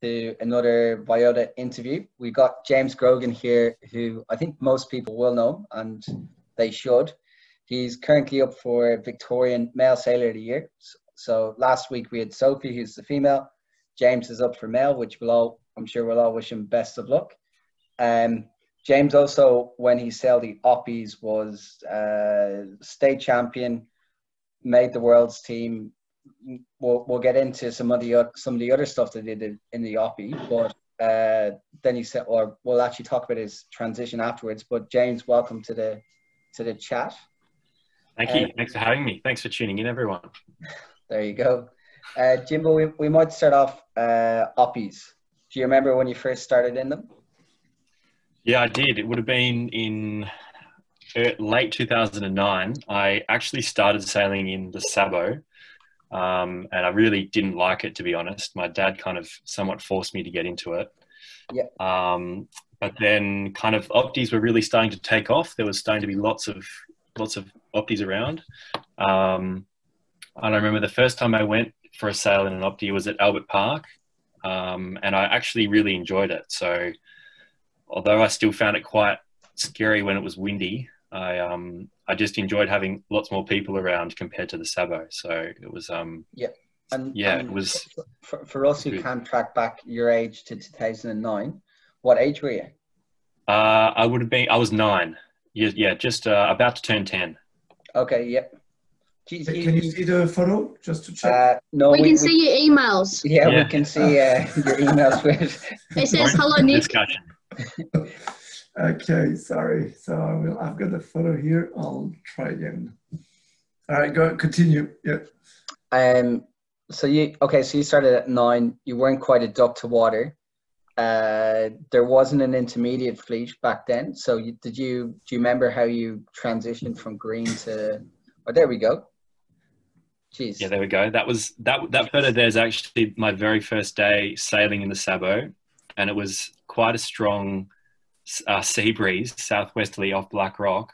to another VIODA interview. We got James Grogan here, who I think most people will know, and they should. He's currently up for Victorian Male Sailor of the Year. So last week we had Sophie, who's the female. James is up for male, which I'm sure we'll all wish him best of luck. James also, when he sailed the Oppies, was state champion, made the world's team. We'll get into some of the other stuff that they did in the Oppie, but then he said, or we'll actually talk about his transition afterwards. But James, welcome to the chat. Thank you. Thanks for having me. Thanks for tuning in, everyone. There you go. Jimbo, we might start off Oppies. Do you remember when you first started in them? Yeah, I did. It would have been in late 2009. I actually started sailing in the Sabo, and I really didn't like it, to be honest. My dad kind of somewhat forced me to get into it. Yeah. But then kind of Opties were really starting to take off. There was starting to be lots of Opties around. And I remember the first time I went for a sail in an Optie was at Albert Park, and I actually really enjoyed it. So although I still found it quite scary when it was windy, I just enjoyed having lots more people around compared to the Sabo. So it was it was for us who can't track back your age to 2009. What age were you? I was 9. Yeah, just about to turn 10. Okay, yeah. Can you see the photo just to check? No, we can see your emails. Yeah, we can see your emails with. It says hello, Nick. Discussion. Okay, sorry. So I've got the photo here. I'll try again. All right, go continue. Yeah. So you started at 9. You weren't quite a duck to water. There wasn't an intermediate fleet back then. So do you remember how you transitioned from green to? Oh, there we go. Jeez. Yeah, there we go. That photo there is actually my very first day sailing in the Sabo, and it was quite a strong sea breeze, southwesterly off Black Rock.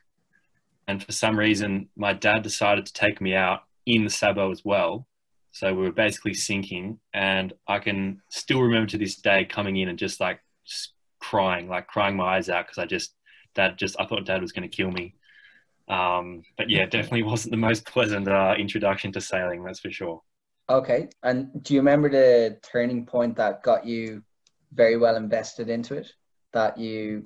And for some reason, my dad decided to take me out in the Sabo as well. So we were basically sinking, and I can still remember to this day coming in and just crying my eyes out because I thought Dad was going to kill me. But yeah, definitely wasn't the most pleasant introduction to sailing, that's for sure. Okay, and do you remember the turning point that got you very well invested into it? That you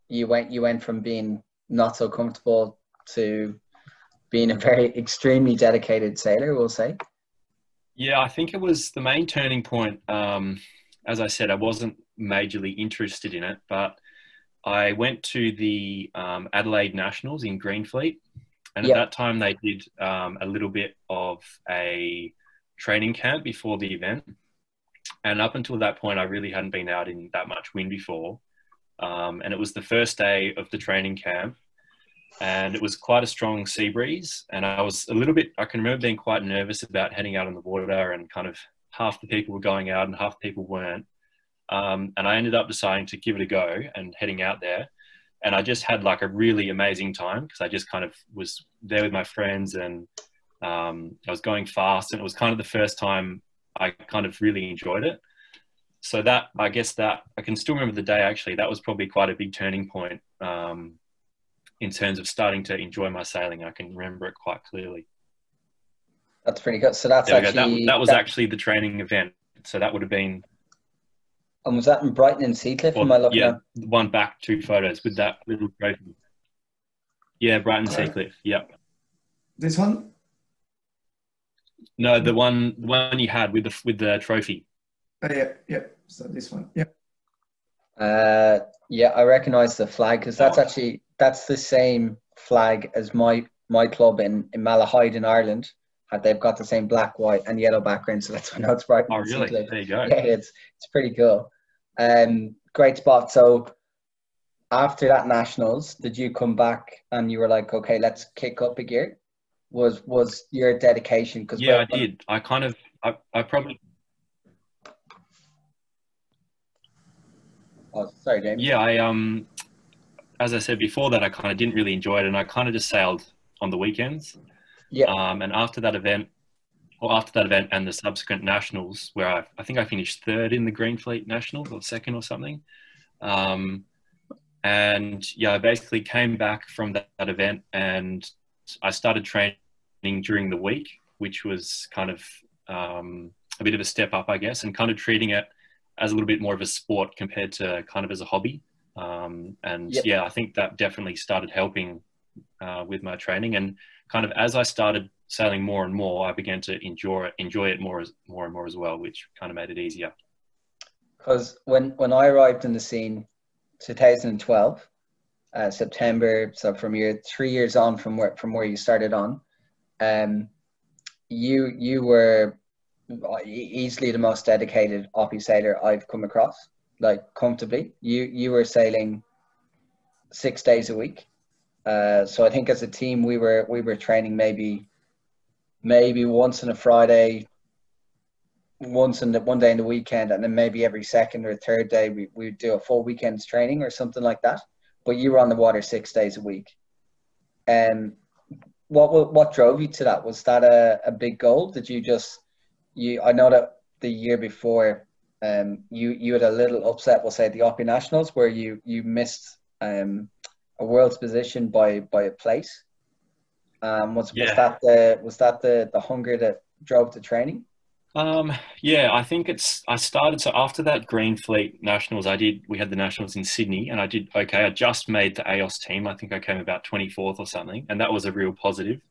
went from being not so comfortable to being a very extremely dedicated sailor, we'll say. Yeah, I think it was the main turning point. As I said, I wasn't majorly interested in it, but I went to the Adelaide Nationals in Greenfleet, and at that time they did a little bit of a training camp before the event. And up until that point, I really hadn't been out in that much wind before. And it was the first day of the training camp, and it was quite a strong sea breeze. And I can remember being quite nervous about heading out on the water, and kind of half the people were going out and half the people weren't. And I ended up deciding to give it a go and heading out there. And I just had a really amazing time because I just kind of was there with my friends, and I was going fast, and it was kind of the first time I kind of really enjoyed it. So I can still remember the day actually. That was probably quite a big turning point in terms of starting to enjoy my sailing. I can remember it quite clearly. That's pretty good. So that's actually... That was actually the training event. So that would have been... And was that in Brighton and Seacliff? Am I looking at? One back 2 photos with that little trophy. Yeah, Brighton Seacliff. Yep. This one? No, the one you had with the trophy. Yeah. So this one, yeah. Yeah, I recognise the flag because that's the same flag as my club in Malahide in Ireland. They've got the same black, white, and yellow background, so that's why I know it's Brighton. Oh, really? There you go. Yeah, it's pretty cool. Great spot. So after that Nationals, did you come back and you were like, okay, let's kick up a gear? Was your dedication? Yeah, I did. I probably... Oh, sorry, James. Yeah, as I said before that, I kind of didn't really enjoy it, and I kind of just sailed on the weekends. Yeah. And after that event, or after that event and the subsequent nationals, where I think I finished third in the Greenfleet National or second or something. And yeah, I basically came back from that event and I started training during the week, which was kind of a bit of a step up, I guess, and kind of treating it as a little bit more of a sport compared to kind of as a hobby. Yeah, I think that definitely started helping with my training. And kind of as I started sailing more and more, I began to enjoy it more and more as well, which kind of made it easier. Because when I arrived in the scene, 2012, September, so from 3 years on from where you started on, you were easily the most dedicated oppie sailor I've come across, like comfortably. You were sailing 6 days a week. So I think as a team we were training maybe once on a Friday, one day in the weekend, and then maybe every second or third day we would do a full weekend's training or something like that. But you were on the water 6 days a week. What drove you to that? Was that a big goal? Did you just I know that the year before you had a little upset, we'll say, at the Oppie Nationals, where you missed a world's position by a place. Was that the hunger that drove the training? Yeah, I think I started, so after that Greenfleet Nationals, we had the Nationals in Sydney, and I did okay. I just made the AOS team. I think I came about 24th or something, and that was a real positive.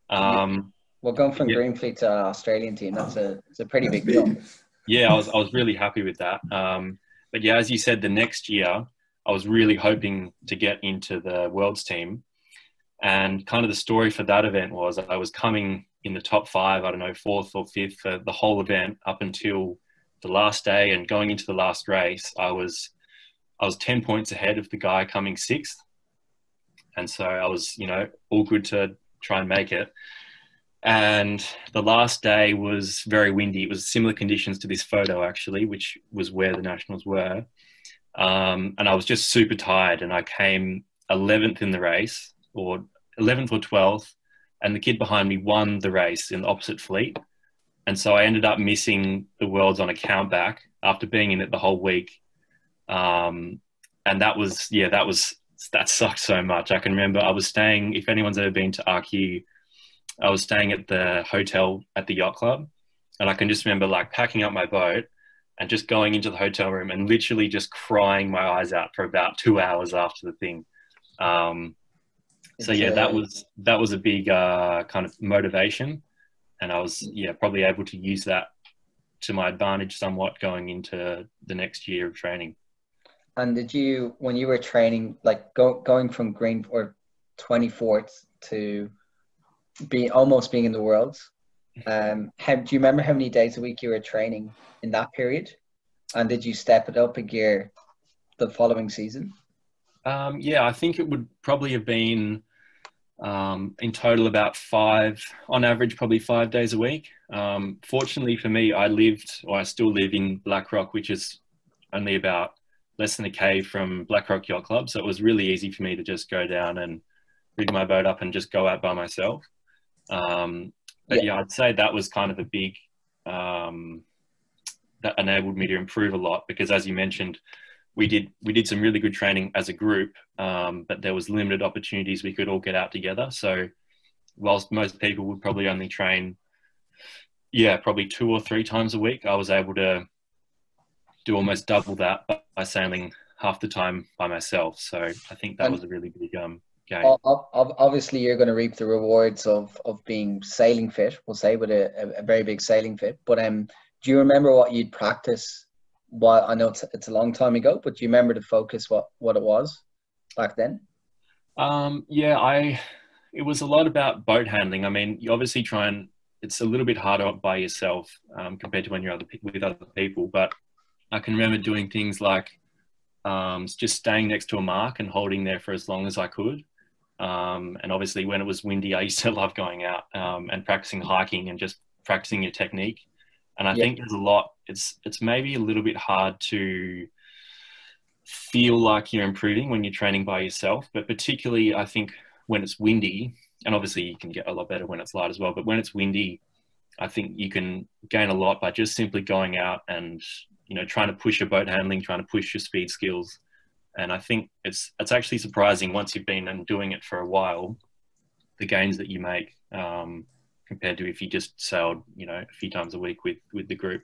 Well, going from Greenfleet to Australian team, it's a pretty big jump. Yeah, I was really happy with that. But yeah, as you said, the next year, I was really hoping to get into the Worlds team. And kind of the story for that event was I was coming in the top 5, I don't know, 4th or 5th for the whole event up until the last day, and going into the last race, I was 10 points ahead of the guy coming 6th. And so I was, all good to try and make it. And the last day was very windy. It was similar conditions to this photo, actually, which was where the Nationals were. And I was just super tired, and I came 11th in the race, or 11th or 12th, and the kid behind me won the race in the opposite fleet. And so I ended up missing the Worlds on a countback after being in it the whole week. And that sucked so much. I can remember I was staying, if anyone's ever been to RQ, I was staying at the hotel at the yacht club, and I can just remember like packing up my boat and just going into the hotel room and literally just crying my eyes out for about 2 hours after the thing. So yeah, that was a big kind of motivation, and I was probably able to use that to my advantage somewhat going into the next year of training. And did you, when you were training, like going from green or 24th to almost being in the Worlds, do you remember how many days a week you were training in that period? And did you step it up a gear the following season? I think it would probably have been in total about 5, on average, probably 5 days a week. Fortunately for me, I still live in Blackrock, which is only about less than a K from Blackrock Yacht Club. So it was really easy for me to just go down and rig my boat up and just go out by myself. I'd say that was kind of a big, that enabled me to improve a lot, because as you mentioned, we did some really good training as a group, but there was limited opportunities we could all get out together. So whilst most people would probably only train, probably 2 or 3 times a week, I was able to do almost double that by sailing half the time by myself. So I think that was a really big gain. Obviously, you're going to reap the rewards of being sailing fit, we'll say, with a very big sailing fit. But do you remember what you'd practice? Well, I know it's a long time ago, but do you remember the focus, what it was back then? It was a lot about boat handling. I mean, you obviously it's a little bit harder by yourself compared to when you're with other people. But I can remember doing things like just staying next to a mark and holding there for as long as I could. And obviously when it was windy, I used to love going out and practicing hiking and just practicing your technique. And I think there's a lot, it's maybe a little bit hard to feel like you're improving when you're training by yourself, but particularly I think when it's windy, and obviously you can get a lot better when it's light as well, but when it's windy, I think you can gain a lot by just simply going out and, you know, trying to push your boat handling, trying to push your speed skills. And I think it's actually surprising once you've been and doing it for a while, the gains that you make compared to if you just sailed, you know, a few times a week with the group.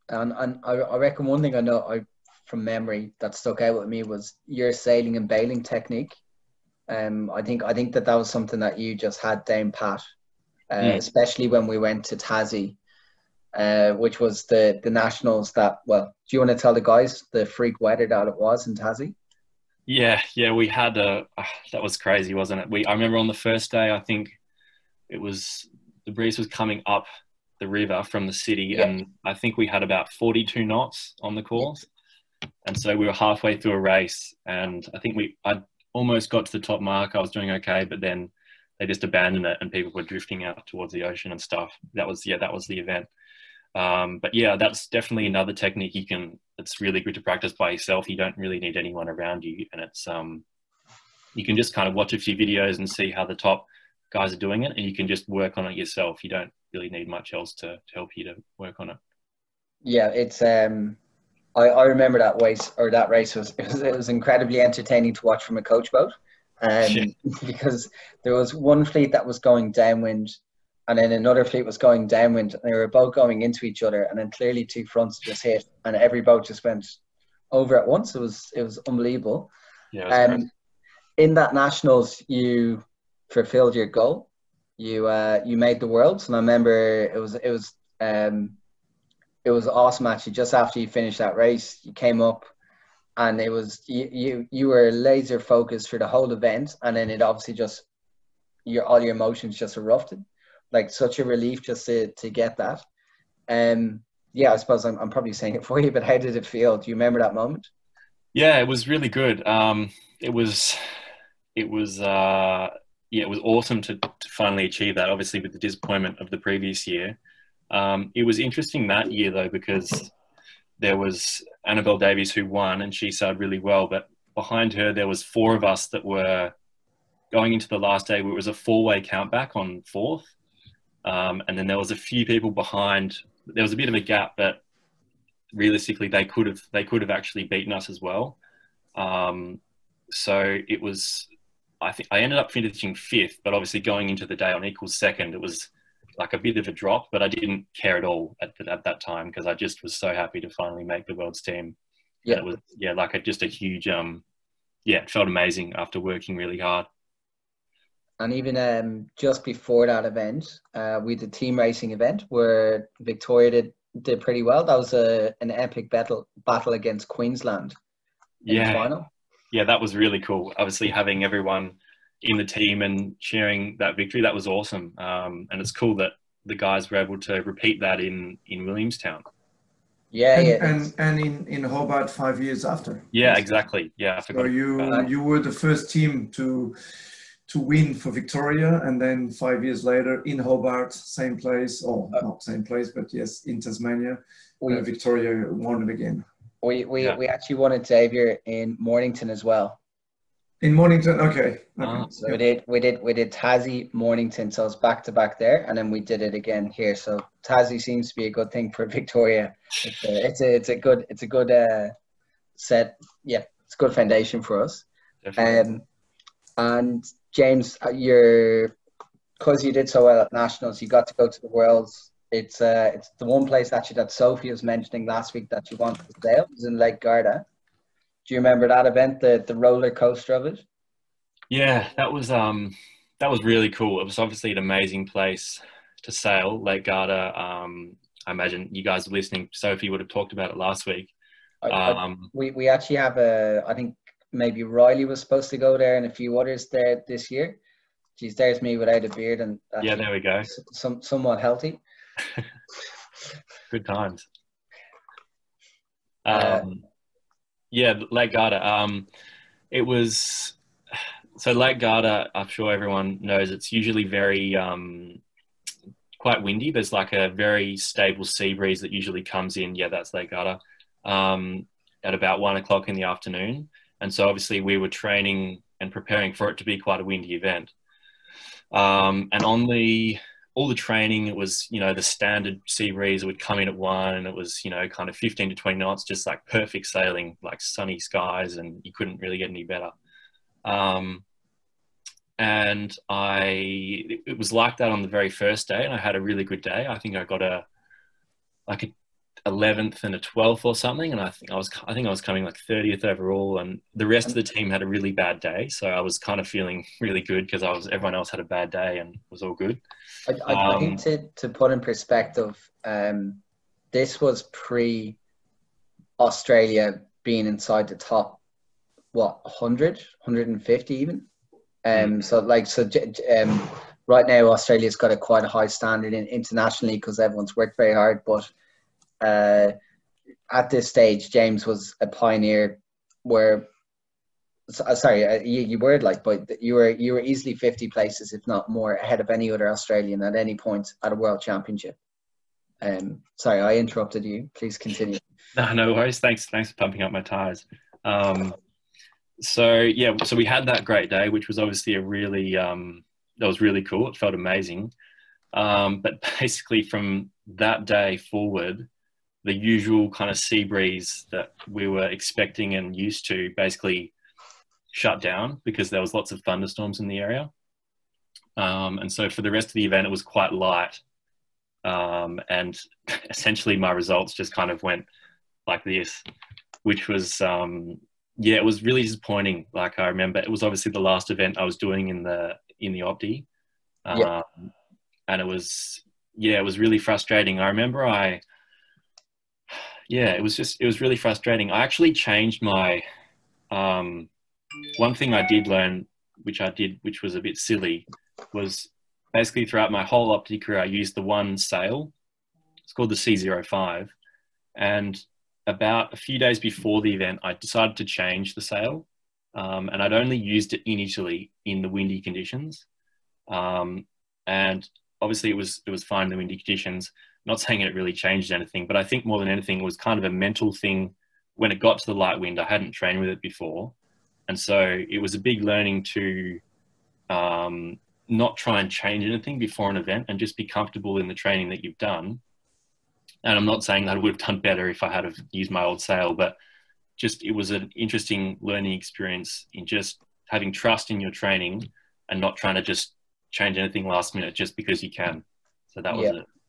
And I reckon one thing I know from memory that stuck out with me was your sailing and bailing technique. I think that was something that you just had down pat, especially when we went to Tassie, which was the nationals that, well, do you want to tell the guys the freak weather that it was in Tassie? Yeah, we had that was crazy, wasn't it? I remember on the first day, I think it was, the breeze was coming up the river from the city, and I think we had about 42 knots on the course. And so we were halfway through a race, and I think I almost got to the top mark. I was doing okay, but then they just abandoned it and people were drifting out towards the ocean and stuff. That was the event. But yeah, that's definitely another technique it's really good to practice by yourself. You don't really need anyone around you, and it's you can just kind of watch a few videos and see how the top guys are doing it, and you can just work on it yourself. You don't really need much else to help you to work on it. Yeah, it's I remember that race was incredibly entertaining to watch from a coach boat, because there was one fleet that was going downwind, and then another fleet was going downwind, and they were both going into each other, and then clearly two fronts just hit, and every boat just went over at once. It was unbelievable. Yeah. In that nationals, you fulfilled your goal. You made the worlds, and I remember it was awesome actually. Just after you finished that race, you came up, and it was you were laser focused for the whole event, and then it obviously just all your emotions just erupted. Like, such a relief just to get that. Yeah, I suppose I'm probably saying it for you, but how did it feel? Do you remember that moment? Yeah, it was really good. It was awesome to finally achieve that, obviously with the disappointment of the previous year. It was interesting that year though, because there was Annabelle Davies who won, and she sailed really well, but behind her there was 4 of us that were going into the last day. It was a 4-way countback on 4th. And then there was a few people behind. There was a bit of a gap, but realistically they could have actually beaten us as well. So it was, I think I ended up finishing 5th, but obviously going into the day on equal 2nd, it was like a bit of a drop, but I didn't care at all at that time, because I just was so happy to finally make the world's team. Yeah. And it was, just a huge, it felt amazing after working really hard. And even just before that event, we did a team racing event where Victoria did pretty well. That was an epic battle against Queensland in the final. Yeah, that was really cool. Obviously, having everyone in the team and sharing that victory, that was awesome. And it's cool that the guys were able to repeat that in Williamstown. And in Hobart 5 years after. Yeah, exactly. Yeah, I forgot. So you were the first team to win for Victoria, and then 5 years later in Hobart, same place, or not same place, but yes, in Tasmania, Victoria won it again. We actually won it, Xavier, in Mornington as well. In Mornington, okay. So we did Tassie, Mornington, so it's back to back there, and then we did it again here. So Tassie seems to be a good thing for Victoria. It's a good set. Yeah, it's a good foundation for us. Definitely. And James, because you did so well at nationals, you got to go to the Worlds. It's the one place actually that Sophie was mentioning last week that you wanted to sail, was in Lake Garda. Do you remember that event, the roller coaster of it? Yeah, that was really cool. It was obviously an amazing place to sail, Lake Garda. I imagine you guys are listening. Sophie would have talked about it last week. We actually have I think maybe Riley was supposed to go there and a few others there this year. Geez, there's me without a beard and yeah, there we go. Somewhat healthy. Good times. Yeah, Lake Garda. It was, so Lake Garda, I'm sure everyone knows, it's usually very quite windy. There's like a very stable sea breeze that usually comes in. Yeah, that's Lake Garda. At about 1 o'clock in the afternoon. And so obviously we were training and preparing for it to be quite a windy event. And on the all the training, it was, you know, the standard sea breeze would come in at 1, and it was, you know, kind of 15 to 20 knots, just like perfect sailing, like sunny skies, and you couldn't really get any better. And it was like that on the very first day, and I had a really good day. I think I got a 11th and a 12th or something, and I think I was coming like 30th overall, and the rest of the team had a really bad day, so I was kind of feeling really good because everyone else had a bad day and it was all good. I think to put in perspective, this was pre Australia being inside the top 100, 150 even. Right now Australia's got quite a high standard internationally because everyone's worked very hard, but at this stage James was a pioneer where you were easily 50 places, if not more, ahead of any other Australian at any point at a world championship. Sorry, I interrupted you. Please continue. No worries. Thanks for pumping up my tires. So we had that great day, which was obviously that was really cool. It felt amazing. But basically from that day forward, the usual kind of sea breeze that we were expecting and used to basically shut down because there was lots of thunderstorms in the area. And so for the rest of the event, it was quite light. And essentially my results just kind of went like this, which was, it was really disappointing. Like I remember it was obviously the last event I was doing in the Opti. And it was really frustrating. I remember it was really frustrating. I actually changed my, one thing I did learn, which was a bit silly, was basically throughout my whole Opti career, I used the one sail. It's called the C05. And about a few days before the event, I decided to change the sail. And I'd only used it initially in the windy conditions. And obviously it was fine in the windy conditions. Not saying it really changed anything, but I think more than anything, it was kind of a mental thing. When it got to the light wind, I hadn't trained with it before. And so it was a big learning to not try and change anything before an event and just be comfortable in the training that you've done. And I'm not saying that I would have done better if I had have used my old sail, but just it was an interesting learning experience in just having trust in your training and not trying to just change anything last minute just because you can. So that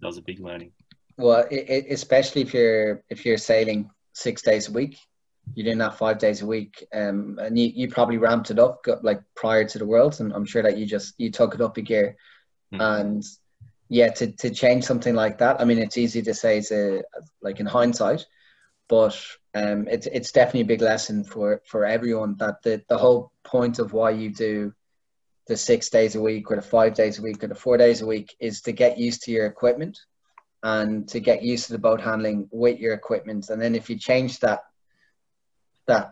was a big learning. Well, especially if you're sailing 6 days a week, you're doing that 5 days a week, and you probably ramped it up like prior to the Worlds, and I'm sure that you took it up a gear. And to change something like that, I mean, it's easy to say like in hindsight, but it's definitely a big lesson for everyone that the whole point of why you do the 6 days a week or the 5 days a week or the 4 days a week is to get used to your equipment and to get used to the boat handling with your equipment. And then if you change that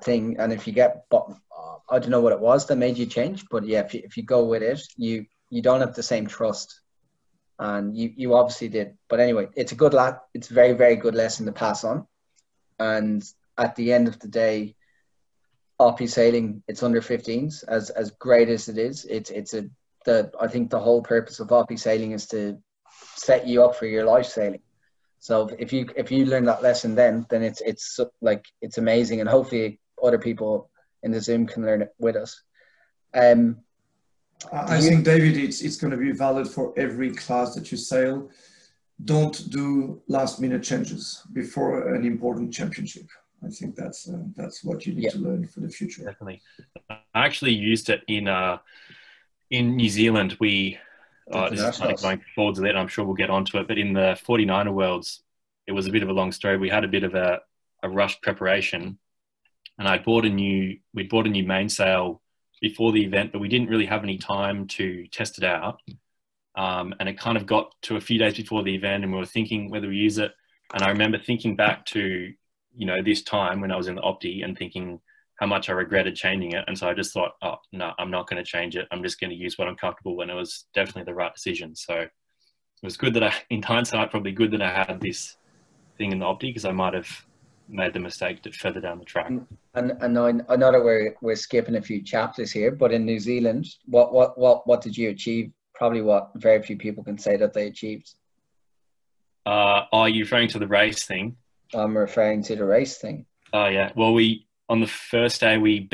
thing, and if you get, I don't know what it was that made you change, but if you go with it, you don't have the same trust, and you obviously did. But anyway, it's a very, very good lesson to pass on. And at the end of the day, Oppie sailing, it's under 15s, as great as it is. I think the whole purpose of Oppie sailing is to set you up for your life sailing. So if you learn that lesson, then it's amazing, and hopefully other people in the Zoom can learn it with us. I think, David, it's going to be valid for every class that you sail. Don't do last-minute changes before an important championship. I think that's what you need to learn for the future. Definitely. I actually used it in New Zealand. This is kind of going forwards a bit, and I'm sure we'll get onto it, but in the 49er Worlds, it was a bit of a long story. We had a bit of a rushed preparation, and we'd bought a new mainsail before the event, but we didn't really have any time to test it out. And it kind of got to a few days before the event, and we were thinking whether we use it. And I remember thinking back to, this time when I was in the Opti and thinking how much I regretted changing it. And so I just thought, oh, no, I'm not going to change it. I'm just going to use what I'm comfortable with. And it was definitely the right decision. So it was good that in hindsight, probably good that I had this thing in the Opti, because I might have made the mistake further down the track. And I know that we're skipping a few chapters here, but in New Zealand, what did you achieve probably what very few people can say that they achieved. Are you referring to the race thing? I'm referring to the race thing. Oh yeah. Well, on the first day we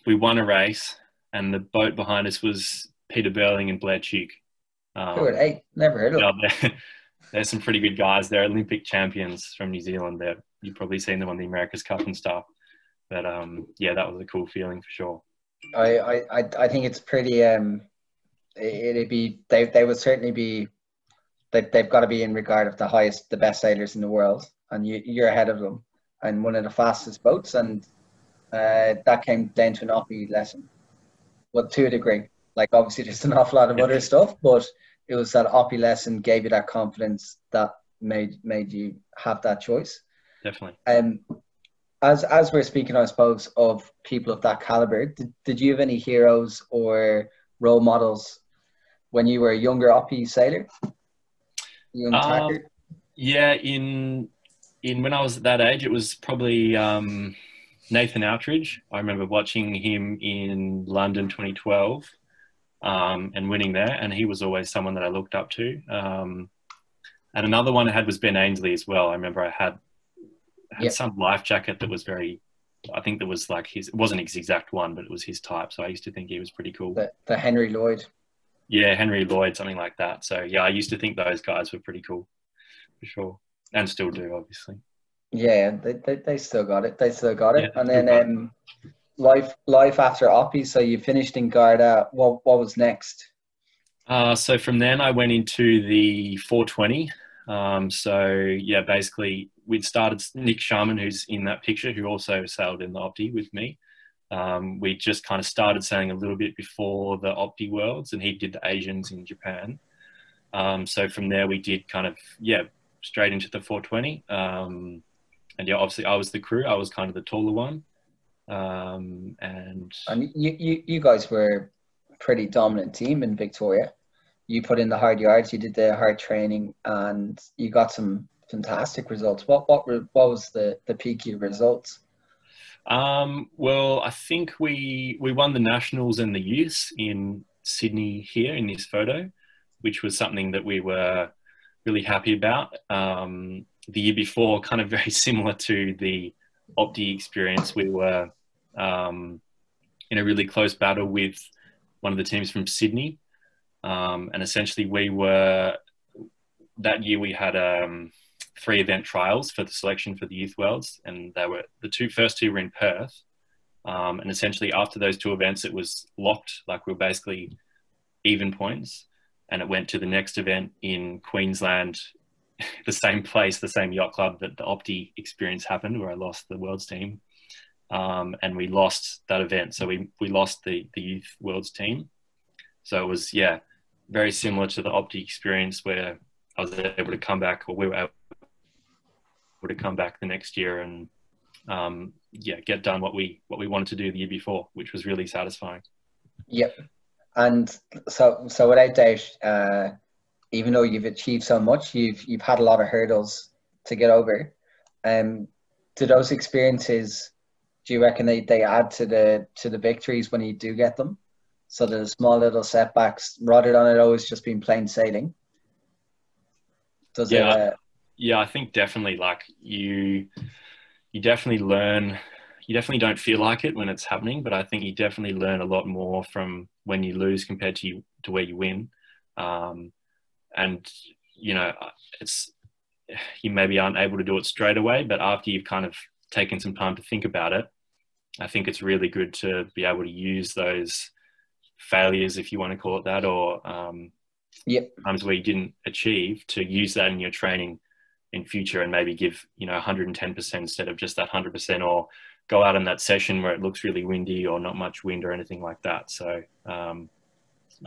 won a race, and the boat behind us was Peter Burling and Blair Tuke. Who are they? Never heard of them. There's some pretty good guys. They're Olympic champions from New Zealand. You've probably seen them on the America's Cup and stuff. But yeah, that was a cool feeling for sure. I think it's pretty. They would certainly be. They've got to be in regard of the best sailors in the world, and you're ahead of them, and one of the fastest boats, and that came down to an oppie lesson. Well, to a degree, like obviously there's an awful lot of other stuff, but it was that oppie lesson gave you that confidence that made you have that choice. Definitely. As we're speaking, I suppose, of people of that caliber, did you have any heroes or role models when you were a younger oppie sailor? Young tacker? Yeah, in when I was at that age, it was probably Nathan Outridge. I remember watching him in London 2012 and winning there, and he was always someone that I looked up to. And another one I had was Ben Ainsley as well. I remember I had some life jacket that was I think that was like it wasn't his exact one, but it was his type. So I used to think he was pretty cool. The Henry Lloyd. Yeah, Henry Lloyd, something like that. So yeah, I used to think those guys were pretty cool, for sure, and still do, obviously. Yeah, they still got it. They still got it. Yeah, and then life after oppie. So you finished in Garda. What was next? So from then I went into the 420. So yeah, basically we'd started. Nick Sharman, who's in that picture, who also sailed in the oppie with me. We just kind of started sailing a little bit before the oppie worlds, and he did the Asians in Japan. So from there we did kind of straight into the 420. And yeah, obviously I was the crew. I was kind of the taller one. And you guys were a pretty dominant team in Victoria. You put in the hard yards, you did the hard training, and you got some fantastic results. What was the peak of results? Well, I think we won the nationals and the youths in Sydney here in this photo, which was something that we were really happy about. The year before, kind of very similar to the oppie experience, we were in a really close battle with one of the teams from Sydney. And essentially that year we had 3 event trials for the selection for the Youth Worlds, and they were first two were in Perth. And essentially after those 2 events, it was locked, like we were basically even points, and it went to the next event in Queensland, the same place, the same yacht club that the oppie experience happened, where I lost the Worlds team. And we lost that event. So we lost the Youth Worlds team. So it was, very similar to the oppie experience, where I was able to come back, or we were able to come back the next year and get done what we wanted to do the year before, which was really satisfying. Yep. And so without doubt, even though you've achieved so much, you've had a lot of hurdles to get over. Do those experiences, do you reckon they add to the victories when you do get them? So the small little setbacks, rather than it always just being plain sailing. I think definitely, like you definitely learn. You definitely don't feel like it when it's happening, but I think you definitely learn a lot more from when you lose compared to where you win. And it's, you maybe aren't able to do it straight away, but after you've kind of taken some time to think about it, I think it's really good to be able to use those failures, if you want to call it that, or times where you didn't achieve, to use that in your training in future, and maybe give 110% instead of just that 100%, or go out in that session where it looks really windy or not much wind or anything like that. So I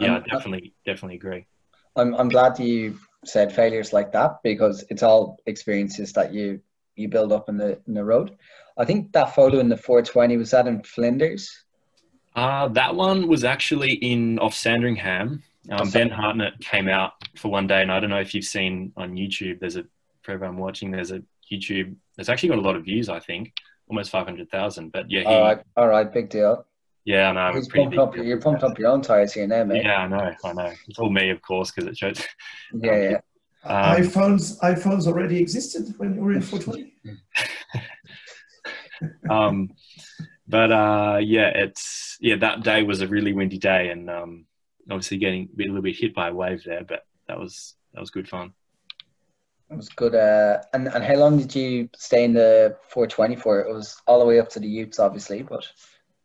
definitely agree. I'm glad you said failures like that, because it's all experiences that you build up in the road. I think that photo in the 420, was that in Flinders? That one was actually off Sandringham. Ben Hartnett came out for one day, and I don't know if you've seen on YouTube, for everyone watching, there's a YouTube, it's actually got a lot of views, I think, almost 500,000. But yeah, all right, big deal. Yeah, I know. I'm a He's pretty pumped big up. You're pumped up your own tires here now, mate. Yeah, I know. It's all me, of course, because it shows. Yeah, yeah. iPhones already existed when you were in 420. But that day was a really windy day, and obviously getting a little bit hit by a wave there, but that was good fun. It was good. And how long did you stay in the 420 for? It was all the way up to the Utes, obviously, but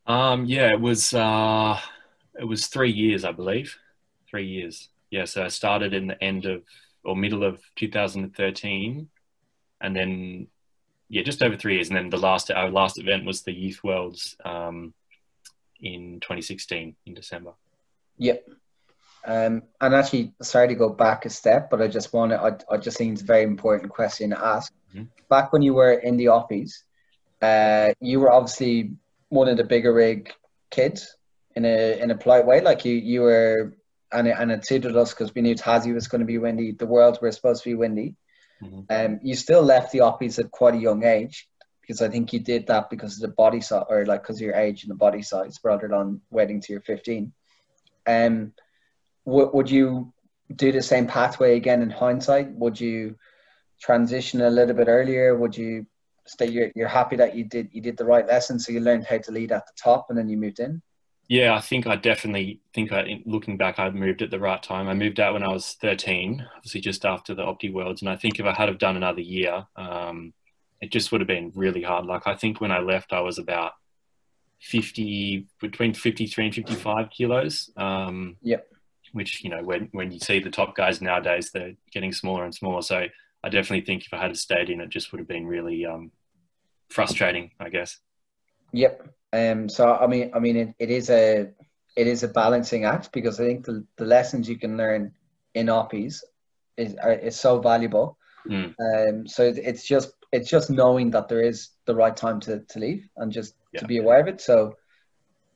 it was 3 years, I believe. 3 years. Yeah, so I started in the end of or middle of 2013, and then just over 3 years, and then our last event was the Youth Worlds in 2016 in December. Yep. And actually, sorry to go back a step, but I just think it's a very important question to ask. Mm-hmm. Back when you were in the Oppies, you were obviously one of the bigger rig kids in a polite way. Like you were, and it suited us because we knew Tassie was going to be windy. The Worlds were supposed to be windy. Mm-hmm. You still left the Oppies at quite a young age, because I think you did that because of the body size, or like because of your age and the body size, rather than waiting till you're 15. Would you do the same pathway again in hindsight? Would you transition a little bit earlier? Would you stay? You're happy that you did the right lesson, so you learned how to lead at the top, and then you moved in? Yeah, I think looking back, I moved at the right time. I moved out when I was 13, obviously just after the Opti Worlds, and I think if I had have done another year, it just would have been really hard. Like I think when I left, I was about between 53 and 55 kilos. Yep. Which, when you see the top guys nowadays, they're getting smaller and smaller. So I definitely think if I had stayed in, it just would have been really frustrating, I guess. Yep. So I mean, it is a balancing act, because I think the lessons you can learn in Oppies is so valuable. So it's just knowing that there is the right time to leave, and just to be aware of it. So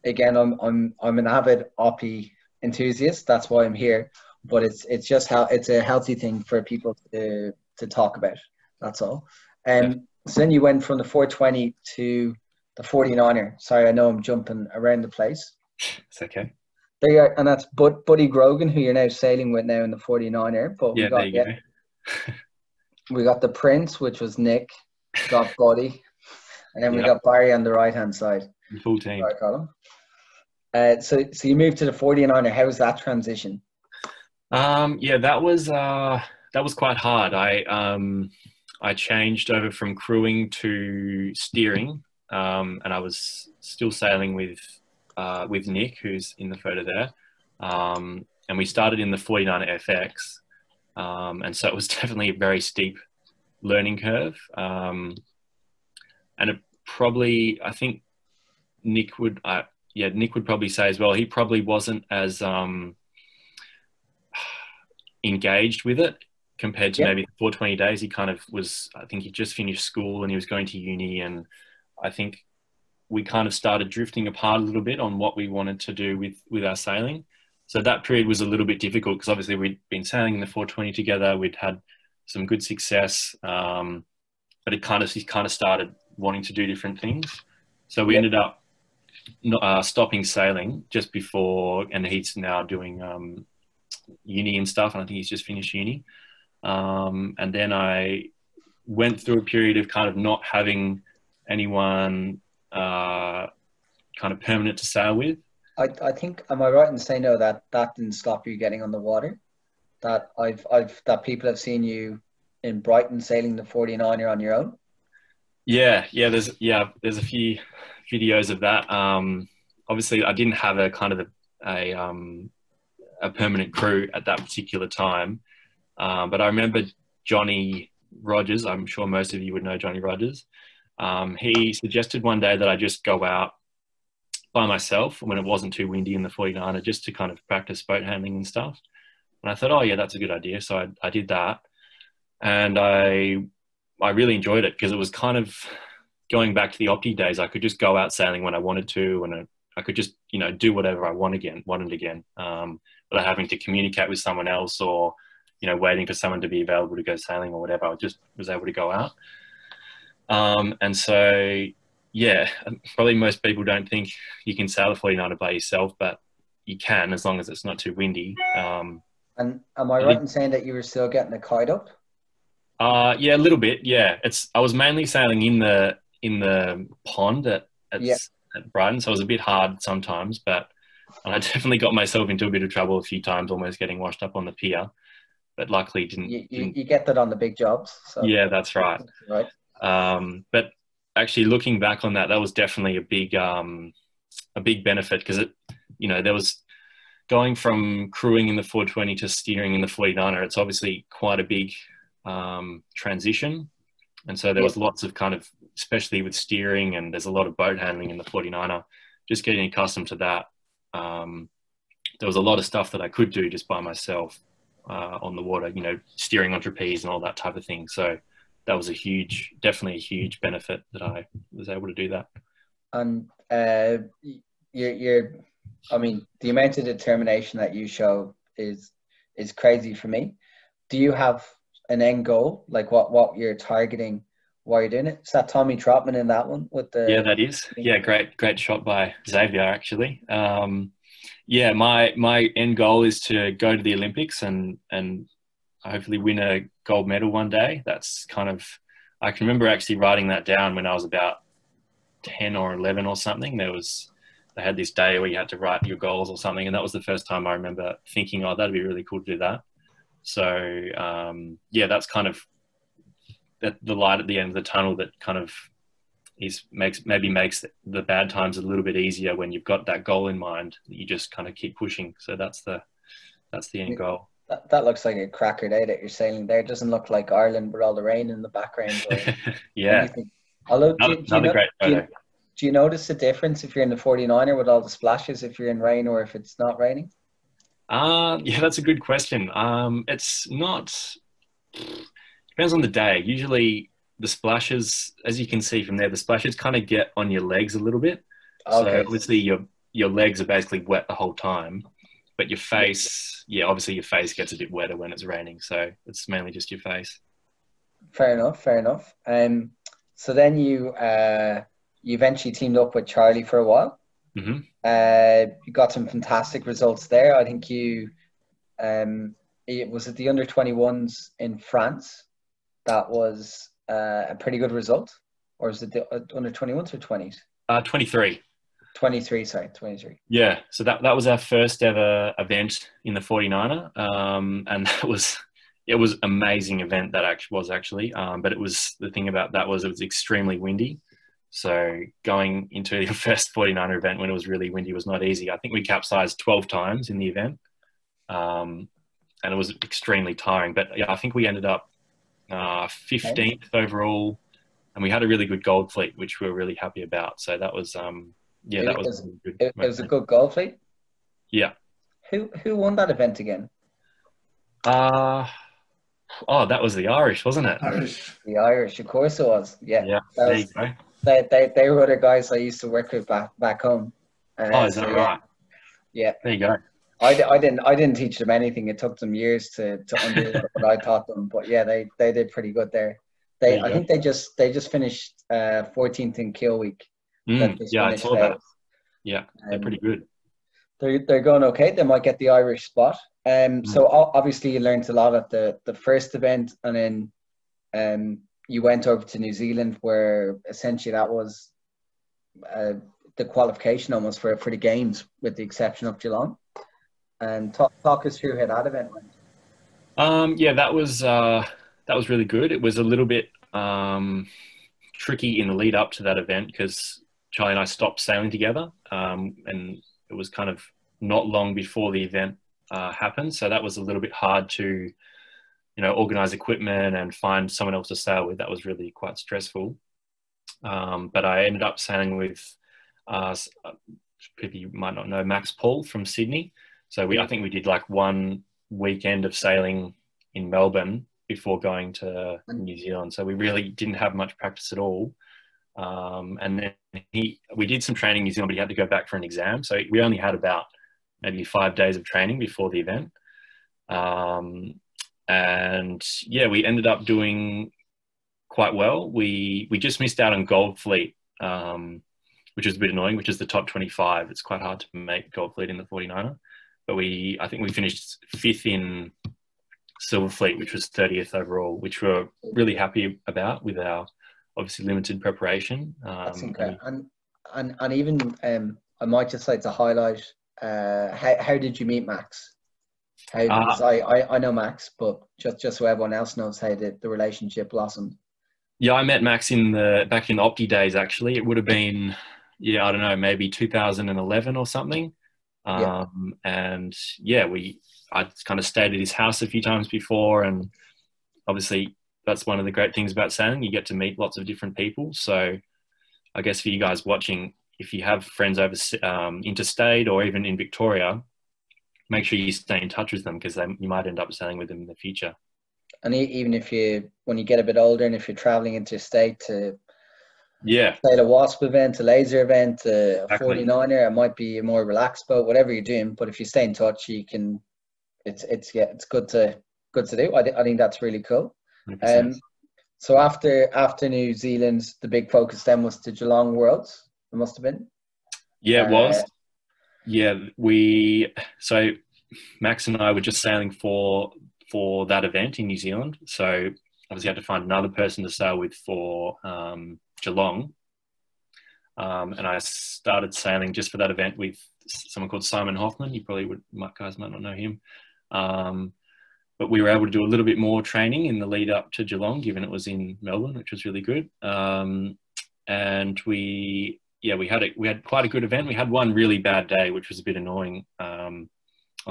again, I'm an avid Oppie enthusiast. That's why I'm here. But it's just how it's a healthy thing for people to talk about. That's all. So then you went from the 420 to the 49er. Sorry, I know I'm jumping around the place. It's okay. There you are, and that's Buddy Grogan, who you're now sailing with now in the 49er. But there you go. We got the Prince, which was Nick, got Buddy, and then we got Barry on the right hand side. Full team. Right, Colin. So you moved to the 49er. How was that transition? That was quite hard. I changed over from crewing to steering, and I was still sailing with Nick, who's in the photo there, and we started in the 49er FX, and so it was definitely a very steep learning curve, and it probably, I think Nick would probably say as well, he probably wasn't as engaged with it compared to maybe 420 days. He kind of was, I think he just finished school and he was going to uni, and I think we kind of started drifting apart a little bit on what we wanted to do with our sailing. So that period was a little bit difficult, because obviously we'd been sailing in the 420 together. We'd had some good success, but he kind of started wanting to do different things. So we ended up stopping sailing just before, and he's now doing uni and stuff, and I think he's just finished uni. And then I went through a period of kind of not having anyone kind of permanent to sail with. I think, am I right in saying though that didn't stop you getting on the water? That that people have seen you in Brighton sailing the 49er on your own? There's a few videos of that. Obviously I didn't have a kind of a permanent crew at that particular time. But I remember Johnny Rogers, I'm sure most of you would know Johnny Rogers. He suggested one day that I just go out by myself when it wasn't too windy in the 49er, just to kind of practice boat handling and stuff. And I thought, oh yeah, that's a good idea. So I did that. And I really enjoyed it, because it was kind of going back to the Opti days. I could just go out sailing when I wanted to, and I could just, do whatever I wanted again, without having to communicate with someone else, or, waiting for someone to be available to go sailing or whatever. I just was able to go out. And so yeah, probably most people don't think you can sail a 49er by yourself, but you can as long as it's not too windy. And am I right in saying that you were still getting a kite up? Yeah, a little bit. Yeah, I was mainly sailing in the pond at Brighton, so it was a bit hard sometimes, but I definitely got myself into a bit of trouble a few times, almost getting washed up on the pier. But luckily, You get that on the big jobs. So. Yeah, that's right. Right. But actually, looking back on that, that was definitely a big benefit because there was going from crewing in the 420 to steering in the 49er. It's obviously quite a big transition, and so there was lots of kind of, especially with steering, and there's a lot of boat handling in the 49er. Just getting accustomed to that. There was a lot of stuff that I could do just by myself on the water, steering on trapeze and all that type of thing. So that was definitely a huge benefit that I was able to do that. And the amount of determination that you show is crazy for me. Do you have an end goal, like what you're targeting while you're doing it? Is that Tommy Trotman in that one with the? Yeah, that is. Yeah, great shot by Xavier actually. Yeah, my end goal is to go to the Olympics and hopefully win a gold medal one day. That's kind of, I can remember actually writing that down when I was about 10 or 11 or something. They had this day where you had to write your goals or something, and that was the first time I remember thinking, oh, that'd be really cool to do that. So yeah, that's kind of the light at the end of the tunnel that kind of makes the bad times a little bit easier when you've got that goal in mind that you just kind of keep pushing. So that's the end goal. That looks like a cracker day that you're sailing there. It doesn't look like Ireland with all the rain in the background or yeah anything. Although, great photo. Do you notice the difference if you're in the 49er with all the splashes, if you're in rain or if it's not raining? Yeah, that's a good question. It's not, depends on the day. Usually the splashes, as you can see from there, the splashes kind of get on your legs a little bit. Okay. So obviously your legs are basically wet the whole time, but your face, obviously your face gets a bit wetter when it's raining. So it's mainly just your face. Fair enough. So then you eventually teamed up with Charlie for a while. Mm-hmm. You got some fantastic results there. I think was it the under 21s in France? That was a pretty good result, or is it the under 21s or 20s? 23. 23, sorry, 23. Yeah, so that was our first ever event in the 49er, and it was amazing event that actually, but it was, the thing about that was it was extremely windy. So going into your first 49er event when it was really windy was not easy. I think we capsized 12 times in the event, and it was extremely tiring. But yeah, I think we ended up 15th overall, and we had a really good gold fleet, which we were really happy about. So that was that was really good. It was a good gold fleet. Yeah. Who won that event again? That was the Irish, wasn't it? The Irish, of course it was. Yeah. There you go. They were other guys I used to work with back home. Is that right? Yeah. There you go. I didn't teach them anything. It took them years to undo what I taught them. But yeah, they did pretty good there. I think they just finished 14th in Kill Week. Yeah, I saw that. Yeah, they're pretty good. They're going okay. They might get the Irish spot. So obviously you learned a lot at the first event, and then you went over to New Zealand, where essentially that was the qualification almost for the games, with the exception of Geelong. And talk us through how that event went. Yeah, that was really good. It was a little bit tricky in the lead up to that event because Charlie and I stopped sailing together, and it was kind of not long before the event happened. So that was a little bit hard to, organize equipment and find someone else to sail with. That was really quite stressful. But I ended up sailing with, people you might not know, Max Paul from Sydney. So I think we did like one weekend of sailing in Melbourne before going to New Zealand. So we really didn't have much practice at all. And then we did some training in New Zealand, but he had to go back for an exam. So we only had about maybe 5 days of training before the event. And yeah, we ended up doing quite well. We just missed out on Gold Fleet which is a bit annoying, which is the top 25. It's quite hard to make gold fleet in the 49er. But I think we finished 5th in silver fleet, which was 30th overall, which we're really happy about with our obviously limited preparation. That's incredible. And even I might just like to highlight how did you meet Max? Because I know Max, but just so everyone else knows how the relationship blossomed. Yeah, I met Max back in the Opti days. Actually, it would have been I don't know, maybe 2011 or something. And yeah, I kind of stayed at his house a few times before, and obviously that's one of the great things about sailing. You get to meet lots of different people. So I guess for you guys watching, if you have friends over interstate or even in Victoria, make sure you stay in touch with them, because you might end up sailing with them in the future. And even when you get a bit older, and if you're traveling interstate to say a WASP event, a laser event, a 49er, it might be a more relaxed boat, whatever you're doing. But if you stay in touch, you can. It's good to do. I think that's really cool. So after New Zealand, the big focus then was the Geelong Worlds. It must have been. Yeah, it was. Yeah, so Max and I were just sailing for that event in New Zealand. So obviously had to find another person to sail with for Geelong. And I started sailing just for that event with someone called Simon Hoffman. You guys might not know him. But we were able to do a little bit more training in the lead up to Geelong, given it was in Melbourne, which was really good. And we had quite a good event. We had one really bad day, which was a bit annoying on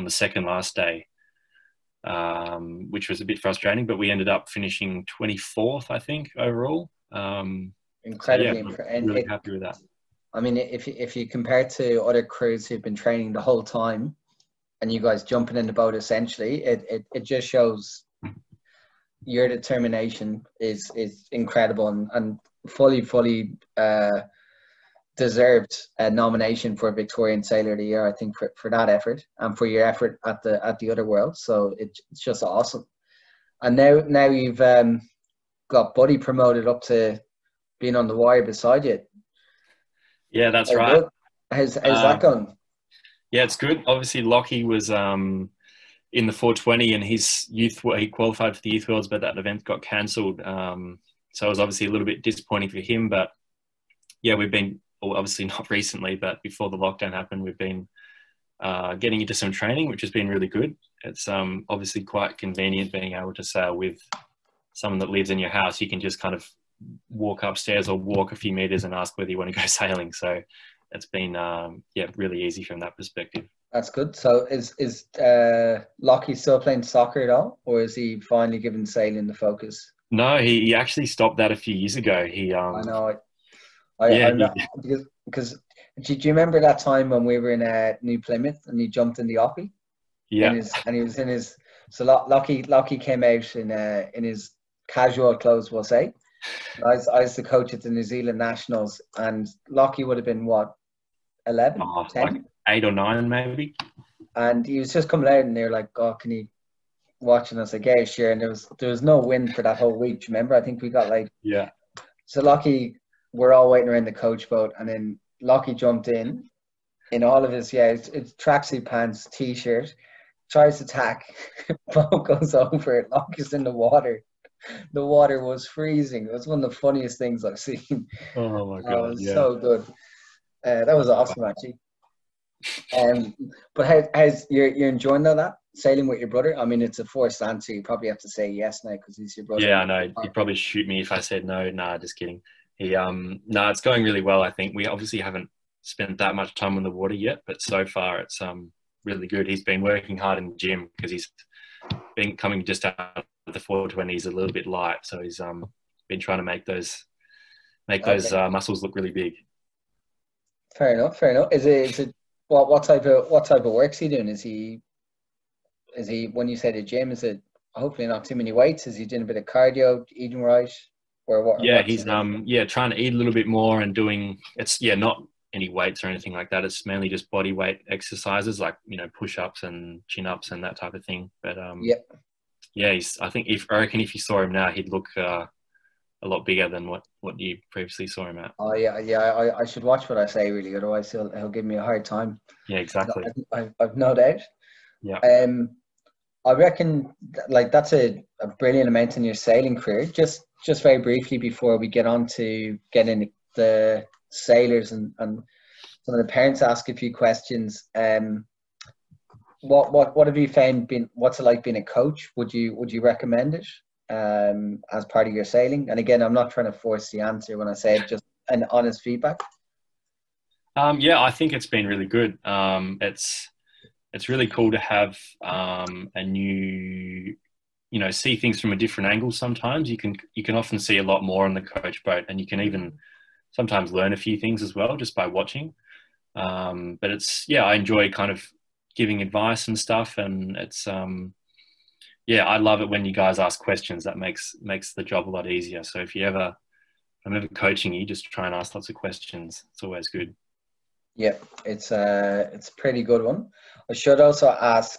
the second last day, which was a bit frustrating, but we ended up finishing 24th, I think, overall. Incredibly really happy with that. I mean, if you compare to other crews who've been training the whole time, and you guys jumping in the boat, essentially, it just shows your determination is incredible and fully deserved a nomination for Victorian Sailor of the Year, I think, for that effort and for your effort at the other world. So it's just awesome. And now you've got Buddy promoted up to being on the wire beside you. Yeah, that's right. How's that going? Yeah, it's good. Obviously, Lockie was in the 420, and he qualified for the Youth Worlds, but that event got cancelled. So it was obviously a little bit disappointing for him. But yeah, we've been, obviously not recently, but before the lockdown happened, we've been getting into some training, which has been really good. It's obviously quite convenient being able to sail with someone that lives in your house. You can just kind of walk upstairs or walk a few meters and ask whether you want to go sailing. So it's been really easy from that perspective. That's good. So is Lockie still playing soccer at all, or is he finally given sailing the focus? No, he actually stopped that a few years ago. I know. I know, because do you remember that time when we were in New Plymouth and he jumped in the Oppie? Yeah. And he was in his. So Lockie came out in his casual clothes, we'll say. I was the coach at the New Zealand Nationals, and Lockie would have been what, 11, 10? Like 8 or 9 maybe. And he was just coming out, and they were like, "Oh, can you watch?" And I was like, "Yeah, sure." And there was no wind for that whole week. Remember, I think we got like So Lockie, we're all waiting around the coach boat, and then Lockie jumped in all of his it's tracksuit pants, t-shirt, tries to tack, boat goes over it, Lockie's in the water. The water was freezing. It was one of the funniest things I've seen. Oh my god! It was so good. That was awesome, actually. But how's you're enjoying that sailing with your brother? I mean, it's a forced answer. You probably have to say yes now because he's your brother. Yeah, I know. He'd probably shoot me if I said no. Nah, just kidding. It's going really well. I think we obviously haven't spent that much time on the water yet, but so far it's really good. He's been working hard in the gym because he's been coming just out of the 420s a little bit light, so he's been trying to make those muscles look really big. Fair enough. Is it what type of work's he doing? Is he when you say the gym, is it hopefully not too many weights? Is he doing a bit of cardio, eating right, or what? Yeah, he's trying to eat a little bit more and doing not any weights or anything like that. It's mainly just body weight exercises like push-ups and chin-ups and that type of thing. But I reckon if you saw him now, he'd look a lot bigger than what you previously saw him at. Oh yeah, I should watch what I say really, otherwise he'll give me a hard time. Yeah, exactly. I've no doubt. Yeah. I reckon like that's a brilliant amount in your sailing career. Just very briefly before we get on to getting the sailors and some of the parents ask a few questions. What have you found what's it like being a coach? Would you recommend it as part of your sailing? And again, I'm not trying to force the answer when I say it, just an honest feedback. Yeah, I think it's been really good. It's really cool to have a new, see things from a different angle. Sometimes you can often see a lot more on the coach boat, and you can even sometimes learn a few things as well just by watching. But I enjoy kind of giving advice and stuff, and it's I love it when you guys ask questions. That makes the job a lot easier. So if I'm ever coaching you, just try and ask lots of questions. It's always good. Yeah, it's a pretty good one. I should also ask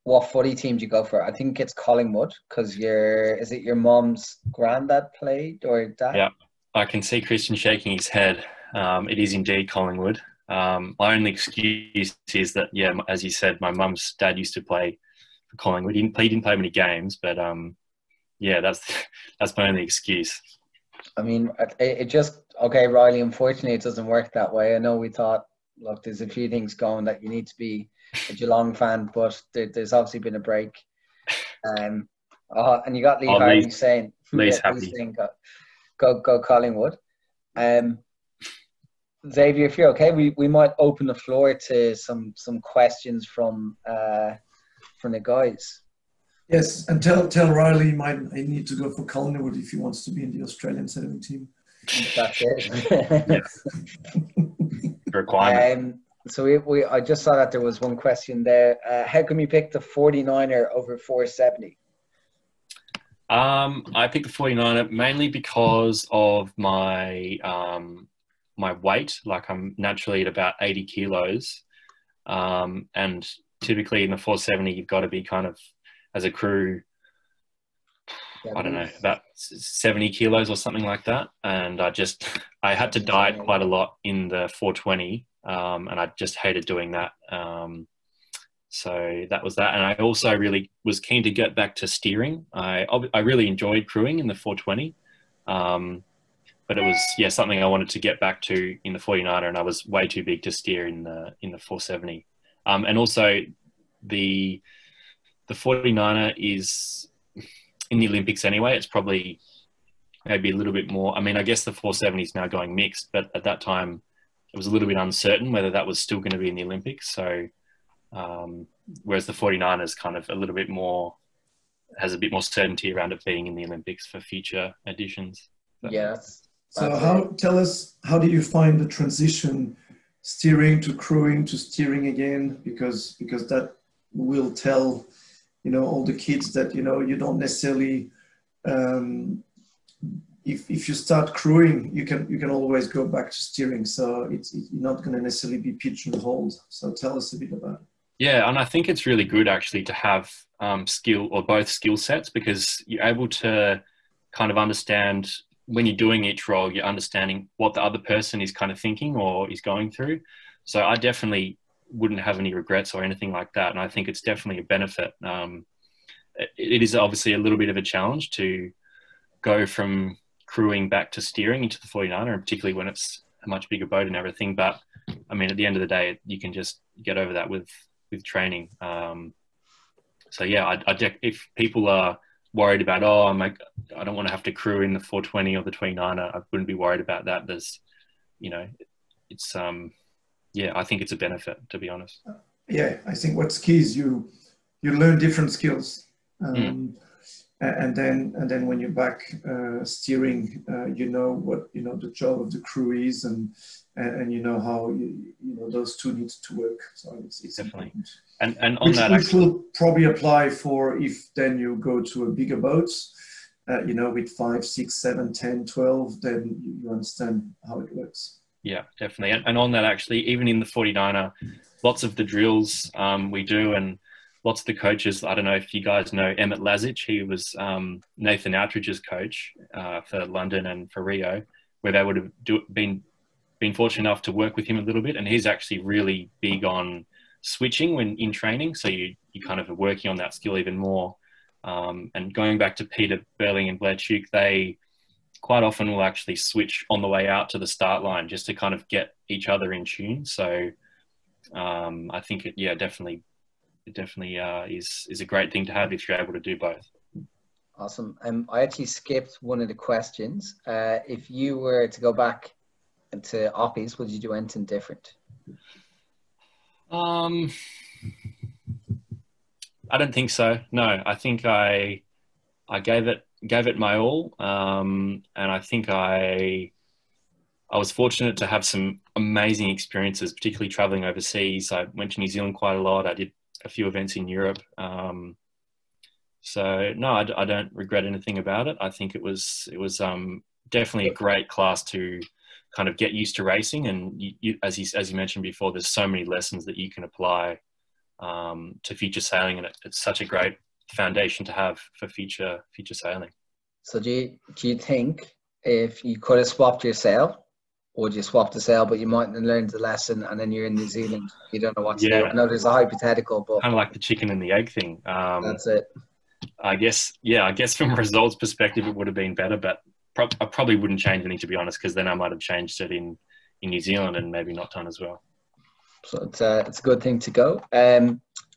what footy team do you go for? I think it's Collingwood, because is it your mom's granddad played or dad? Yeah, I can see Christian shaking his head. It is indeed Collingwood. My only excuse is that, as you said, my mum's dad used to play for Collingwood. He didn't play many games, but that's my only excuse. I mean, it just, okay, Riley, unfortunately it doesn't work that way. I know we thought, look, there's a few things going that you need to be a Geelong fan, but there's obviously been a break. And you got Lee Harvey saying, Lee's happy. Saying go Collingwood. Xavier, if you're okay, we might open the floor to some questions from the guys. Yes, and tell Riley he might need to go for Collingwood if he wants to be in the Australian sailing team. That's it. Requirement. So I just saw that there was one question there. How come you pick the 49er over 470? I picked the 49er mainly because of my my weight. Like, I'm naturally at about 80 kilos, and typically in the 470 you've got to be kind of, as a crew, I don't know, about 70 kilos or something like that. And I had to diet quite a lot in the 420, and I just hated doing that. So that was that. And I also really was keen to get back to steering. I really enjoyed crewing in the 420, but it was something I wanted to get back to in the 49er, and I was way too big to steer in the 470. And also the 49er is in the Olympics anyway. It's probably maybe a little bit more. I mean, I guess the 470 is now going mixed, but at that time it was a little bit uncertain whether that was still going to be in the Olympics. So whereas the 49er is kind of a little bit more, has a bit more certainty around it being in the Olympics for future editions. Yes. So tell us, how do you find the transition, steering to crewing to steering again? Because that will tell, all the kids that, you don't necessarily, if you start crewing, you can always go back to steering. So you're not going to necessarily be pigeonholed. So tell us a bit about it. Yeah, and I think it's really good actually to have skill, or both skill sets, because you're able to kind of understand, when you're doing each role, you're understanding what the other person is kind of thinking or is going through. So I definitely wouldn't have any regrets or anything like that. And I think it's definitely a benefit. It is obviously a little bit of a challenge to go from crewing back to steering into the 49er, and particularly when it's a much bigger boat and everything. But I mean, at the end of the day, you can just get over that with training. So yeah, if people are worried about, I don't want to have to crew in the 420 or the 29er, I wouldn't be worried about that. There's, it's I think it's a benefit, to be honest. Yeah, I think what's key is you learn different skills, and then when you're back steering, what the job of the crew is, and how those two need to work. So it's definitely important. And on which will probably apply for if then you go to a bigger boat, with 5, 6, 7, 10, 12, then you understand how it works. Yeah, definitely. And on that, actually, even in the 49er, lots of the drills we do, and lots of the coaches, I don't know if you guys know Emmett Lazic. He was Nathan Outridge's coach for London and for Rio, where they would have been fortunate enough to work with him a little bit. And he's actually really big on switching when in training. So you kind of are working on that skill even more. And going back to Peter Berling and Blair Tuke, they quite often will actually switch on the way out to the start line just to kind of get each other in tune. So I think it definitely is a great thing to have if you're able to do both. Awesome. I actually skipped one of the questions. If you were to go back to Oppies, would you do anything different? I don't think so. No, I think I gave it my all, and I think I was fortunate to have some amazing experiences, particularly traveling overseas. I went to New Zealand quite a lot. I did a few events in Europe. So no, I don't regret anything about it. I think it was definitely a great class to kind of get used to racing. And as you mentioned before, there's so many lessons that you can apply to future sailing, and it's such a great foundation to have for future sailing. So do you think if you could have swapped your sail, would you swap the sail, but you mightn't have learned the lesson, and then you're in New Zealand, you don't know what to do? I know there's a hypothetical, but kind of like the chicken and the egg thing. That's it. I guess from a results perspective, it would have been better, but I probably wouldn't change anything, to be honest, because then I might have changed it in New Zealand and maybe not done as well. So it's a good thing to go.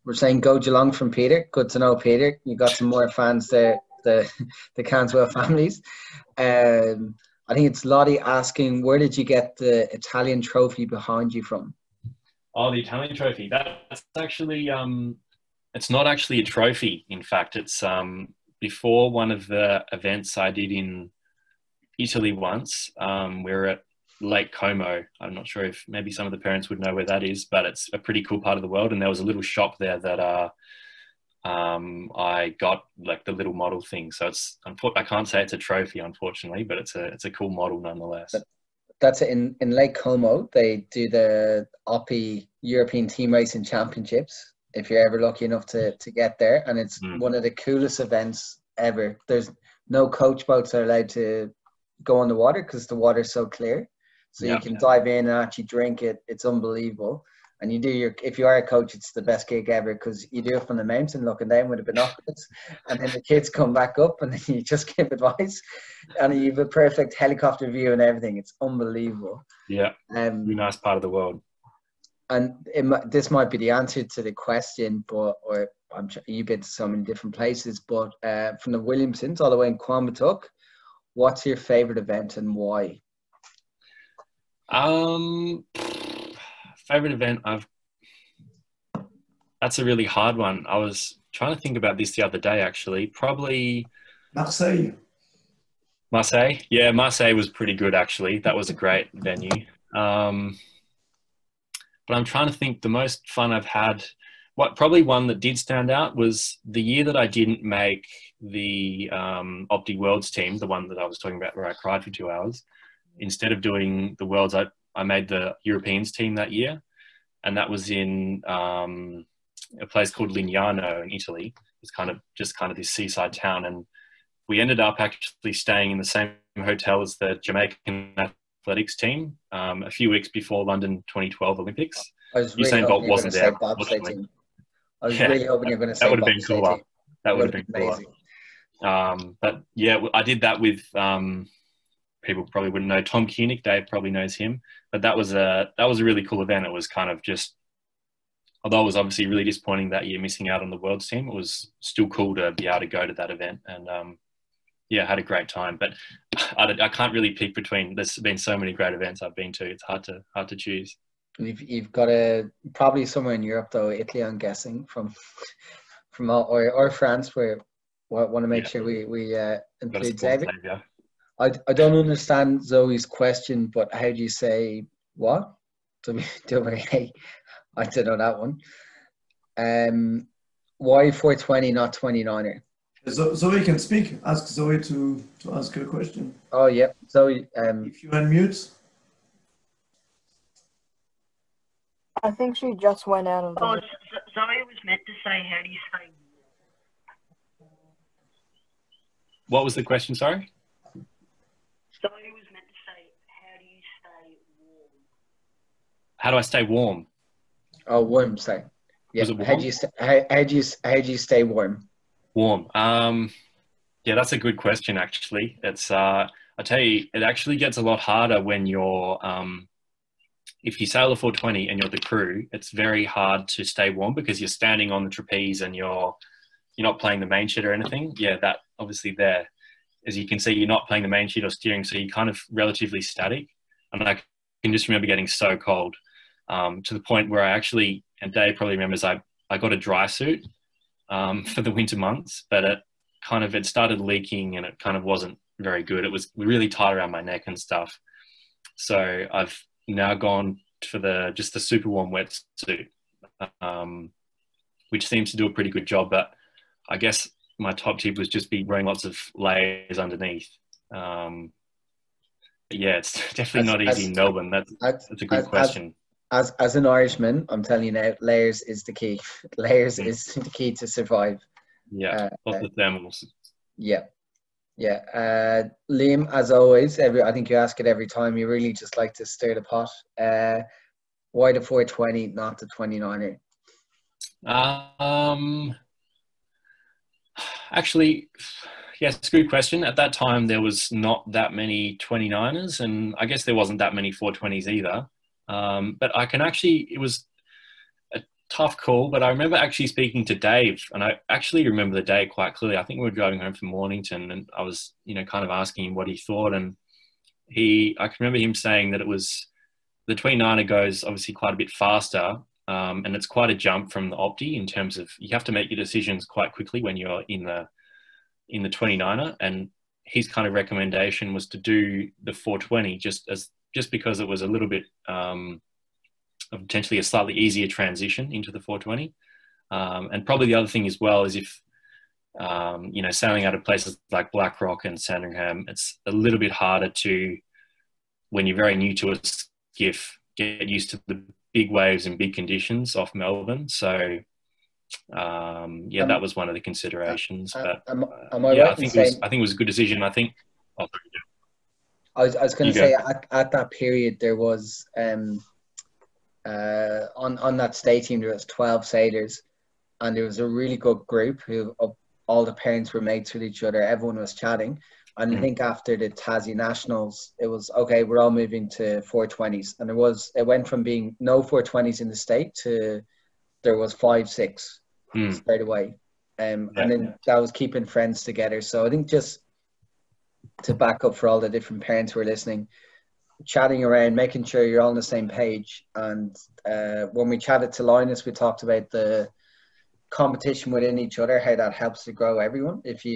We're saying go Geelong from Peter. Good to know, Peter. You got some more fans there, the Canswell families. I think it's Lottie asking, where did you get the Italian trophy behind you from? Oh, the Italian trophy. That's actually, it's not actually a trophy. In fact, it's before one of the events I did in Italy once. We were at Lake Como. I'm not sure if maybe some of the parents would know where that is, but it's a pretty cool part of the world. And there was a little shop there that I got like the little model thing. So I can't say it's a trophy, unfortunately, but it's a cool model nonetheless. That's it. In Lake Como, they do the Oppie European Team Racing Championships, if you're ever lucky enough to get there. And it's one of the coolest events ever. There's no coach boats that are allowed to go on the water because the water's so clear. So you can dive in and actually drink it. It's unbelievable. And if you are a coach, it's the best gig ever because you do it from the mountain looking down with the binoculars, and then the kids come back up and then you just give advice, and you have a perfect helicopter view and everything. It's unbelievable. Yeah, really nice part of the world. And this might be the answer to the question, or I'm sure you've been to so many different places, but from the Williamsons all the way in Quambatook, what's your favorite event and why? Favorite event, that's a really hard one. I was trying to think about this the other day, actually. Probably Marseille. Yeah, Marseille was pretty good, actually. That was a great venue. But I'm trying to think, the most fun I've had, probably one that did stand out was the year that I didn't make the Opti Worlds team, the one that I was talking about where I cried for 2 hours. Instead of doing the Worlds, I made the Europeans team that year, and that was in a place called Lignano in Italy. It's kind of this seaside town, and we ended up actually staying in the same hotel as the Jamaican athletics team a few weeks before London 2012 Olympics. Usain Bolt wasn't there. I was really hoping you were going to say that would have been cooler. That would have been cooler. But yeah, I did that with. People probably wouldn't know Tom Koenig. Dave probably knows him, but that was a really cool event. It was kind of just, although it was obviously really disappointing that year missing out on the Worlds team, it was still cool to be able to go to that event, and had a great time. But I can't really pick between. There's been so many great events I've been to. It's hard to choose. You've got probably somewhere in Europe though, Italy, I'm guessing, from or France, where we want to make sure we include Xavier. I don't understand Zoe's question, but how do you say what? WA? I don't know that one. Why 420, not 29er? Zoe can speak. Ask Zoe to ask her a question. Oh, yeah. Zoe. If you unmute. I think she just went out of Oh, the... Zoe was meant to say, how do you stay warm? What was the question, sorry? Zoe was meant to say, how do you stay warm? How do I stay warm? Oh, warm, sorry. Yeah. Was it warm? How do you stay warm? Warm. Yeah, that's a good question, actually. It's, I tell you, it actually gets a lot harder when you're, if you sail a 420 and you're the crew, it's very hard to stay warm because you're standing on the trapeze and you're not playing the main sheet or anything. Yeah, that obviously there, as you can see, you're not playing the main sheet or steering, so you're kind of relatively static. And I can just remember getting so cold to the point where I actually, and Dave probably remembers, I got a dry suit for the winter months, but it started leaking and it kind of wasn't very good. It was really tight around my neck and stuff. So I've now gone for just the super warm wetsuit, which seems to do a pretty good job. But I guess my top tip was just be wearing lots of layers underneath. Yeah, it's definitely not easy in Melbourne. That's a good question. As an Irishman, I'm telling you now, layers is the key. Layers is the key to survive. Yeah, lots of thermals. Yeah. Yeah. Liam, as always, I think you ask it every time, you really just like to stir the pot. Why the 420, not the 29er? Actually, yes, it's a good question. At that time, there was not that many 29ers, and I guess there wasn't that many 420s either. But it was a tough call, but I remember actually speaking to Dave, and I actually remember the day quite clearly. I think we were driving home from Mornington, and I was, kind of asking him what he thought, and I can remember him saying that it was, the 29er goes obviously quite a bit faster, and it's quite a jump from the Opti in terms of you have to make your decisions quite quickly when you're in the 29er, and his kind of recommendation was to do the 420 just because it was a little bit of potentially a slightly easier transition into the 420. And probably the other thing as well is if, sailing out of places like Blackrock and Sandringham, it's a little bit harder to, when you're very new to a skiff, get used to the big waves and big conditions off Melbourne. So, that was one of the considerations. But am I right I think it was a good decision. I think. I was going to say at that period there was on that state team there was 12 sailors, and there was a really good group who all the parents were mates with each other. Everyone was chatting, and I think after the Tassie Nationals, it was okay. We're all moving to 420s, and it went from being no 420s in the state to there was 5-6 straight away, and then that was keeping friends together. So I think just to back up for all the different parents who are listening, chatting around, making sure you're all on the same page. And when we chatted to Linus, we talked about the competition within each other, how that helps to grow everyone. If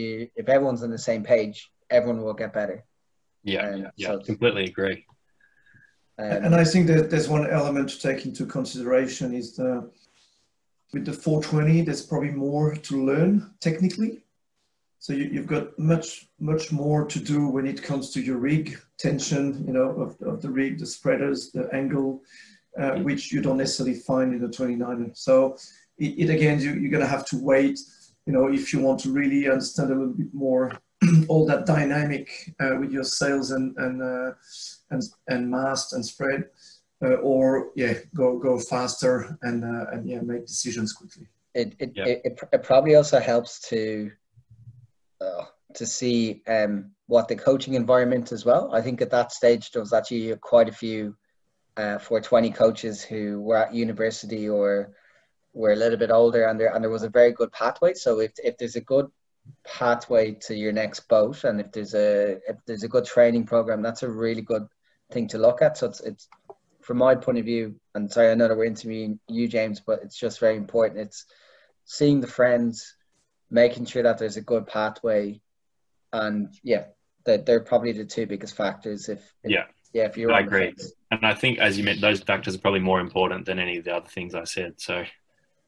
everyone's on the same page, everyone will get better. So completely agree. And I think that there's one element to take into consideration is with the 420, there's probably more to learn technically. So you've got much more to do when it comes to your rig tension, of the rig, the spreaders, the angle, which you don't necessarily find in the 29er. So it again, you're going to have to wait, if you want to really understand a little bit more all that dynamic with your sails and mast and spread, or go faster and make decisions quickly. It probably also helps to see what the coaching environment as well. I think at that stage there was actually quite a few 420 coaches who were at university or were a little bit older, and there was a very good pathway. So if there's a good pathway to your next boat, and if there's a good training program, that's a really good thing to look at. So it's from my point of view, and sorry, I know that we're interviewing you, James, but it's just very important. It's seeing the friends, making sure that there's a good pathway, and that they're probably the two biggest factors. If you're I agree, and I think as you meant, those factors are probably more important than any of the other things I said. So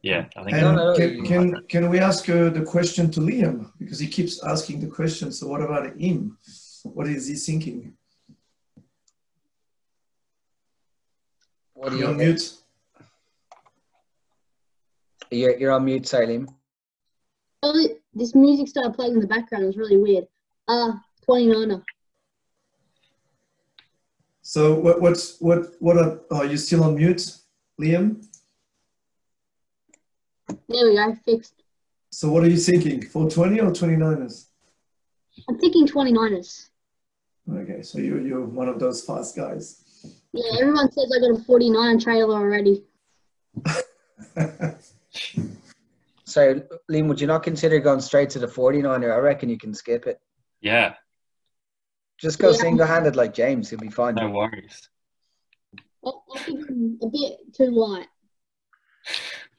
I think. Can we ask the question to Liam, because he keeps asking the question? So what about him? What is he thinking? What do you mute? You're on mute, sorry, Liam. Oh, this music started playing in the background. It was really weird. 29er. So what are you still on mute, Liam? There we go, fixed. So what are you thinking, 420 or 29ers? I'm thinking 29ers. Okay, so you're one of those fast guys. Yeah, everyone says I got a 49 trailer already. So, Liam, would you not consider going straight to the 49er? I reckon you can skip it. Yeah, Just go Yeah. single-handed like James. He'll be fine. no worries. I think I'm a bit too light.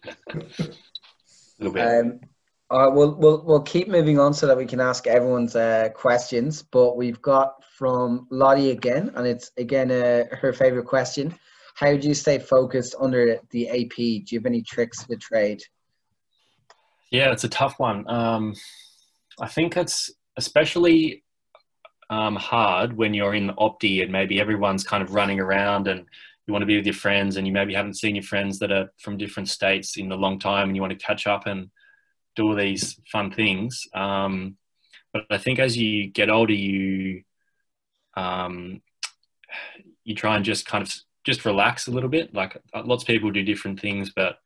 A little bit. All right, we'll keep moving on so that we can ask everyone's questions. But we've got from Lottie again, and it's again her favorite question: how do you stay focused under the AP? Do you have any tricks of the trade? Yeah, it's a tough one. I think it's especially hard when you're in the opti and maybe everyone's kind of running around and you want to be with your friends and you maybe haven't seen your friends that are from different states in a long time and you want to catch up and do all these fun things. But I think as you get older, you try and just kind of just relax a little bit. Like lots of people do different things, but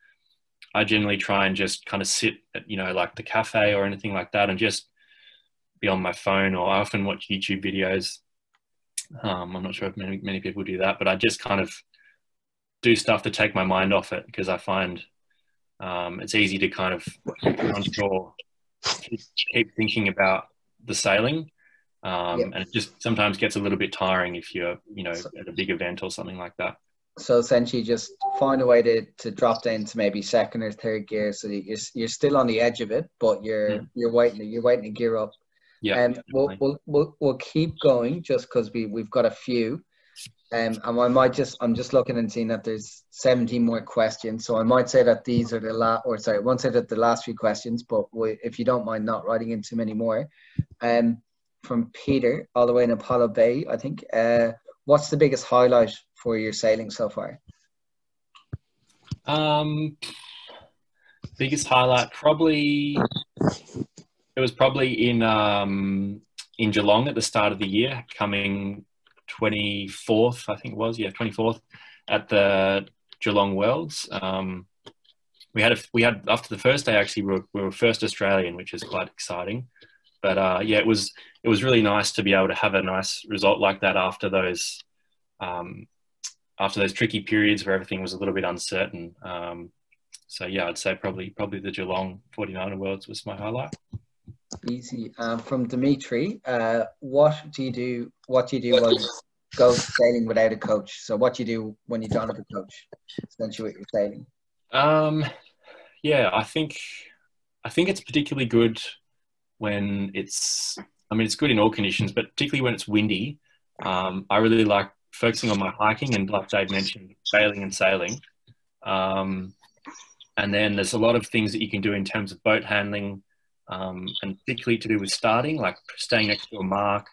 I generally try and just kind of sit at, like the cafe or anything like that and just be on my phone, or I often watch YouTube videos. I'm not sure if many people do that, but I just kind of do stuff to take my mind off it because I find it's easy to kind of keep thinking about the sailing. And it just sometimes gets a little bit tiring if you're, at a big event or something like that. So essentially, just find a way to drop down to maybe second or third gear, so that you're still on the edge of it, but you're waiting to gear up. Yeah. We'll keep going just because we've got a few, and I'm just looking and seeing that there's 17 more questions, so I might say that these are I won't say that the last few questions, but if you don't mind not writing in too many more. From Peter, all the way in Apollo Bay, I think. What's the biggest highlight for your sailing so far? Biggest highlight it was probably in Geelong at the start of the year, coming 24th, I think it was, 24th at the Geelong Worlds. We had after the first day, actually we were first Australian, which is quite exciting. But it was really nice to be able to have a nice result like that after those tricky periods where everything was a little bit uncertain. I'd say probably the Geelong 49er Worlds was my highlight. Easy. From Dimitri, what do you do while you go sailing without a coach? So what do you do when you don't have a coach, essentially with your sailing? I think it's particularly good when it's good in all conditions, but particularly when it's windy. I really like focusing on my hiking and, like Dave mentioned, bailing and sailing. And then there's a lot of things that you can do in terms of boat handling, and particularly to do with starting, like staying next to a mark,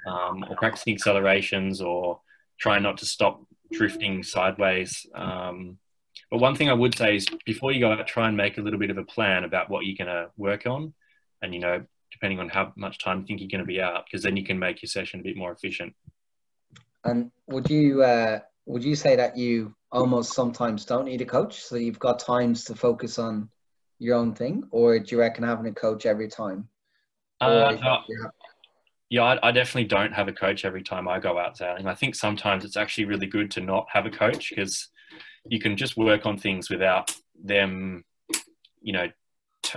or practicing accelerations, or trying not to stop drifting sideways. But one thing I would say is before you go out, try and make a little bit of a plan about what you're going to work on. And, depending on how much time you think you're going to be out, because then you can make your session a bit more efficient. And would you say that you almost sometimes don't need a coach, so you've got times to focus on your own thing, or do you reckon having a coach every time? I definitely don't have a coach every time I go out sailing. I think sometimes it's actually really good to not have a coach because you can just work on things without them,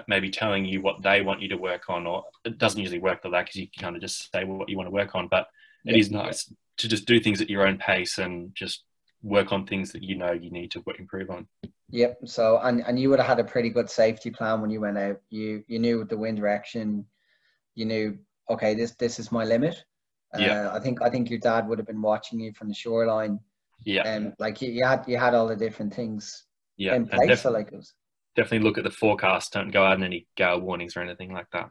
maybe telling you what they want you to work on, or it doesn't usually work like that because you kind of just say what you want to work on. But it is nice to just do things at your own pace and just work on things that you need to improve on. Yep. So and you would have had a pretty good safety plan when you went out. You knew the wind direction. You knew, okay, this is my limit. I think your dad would have been watching you from the shoreline. Yeah. And you had all the different things in place. It was definitely look at the forecast. Don't go out in any gale warnings or anything like that.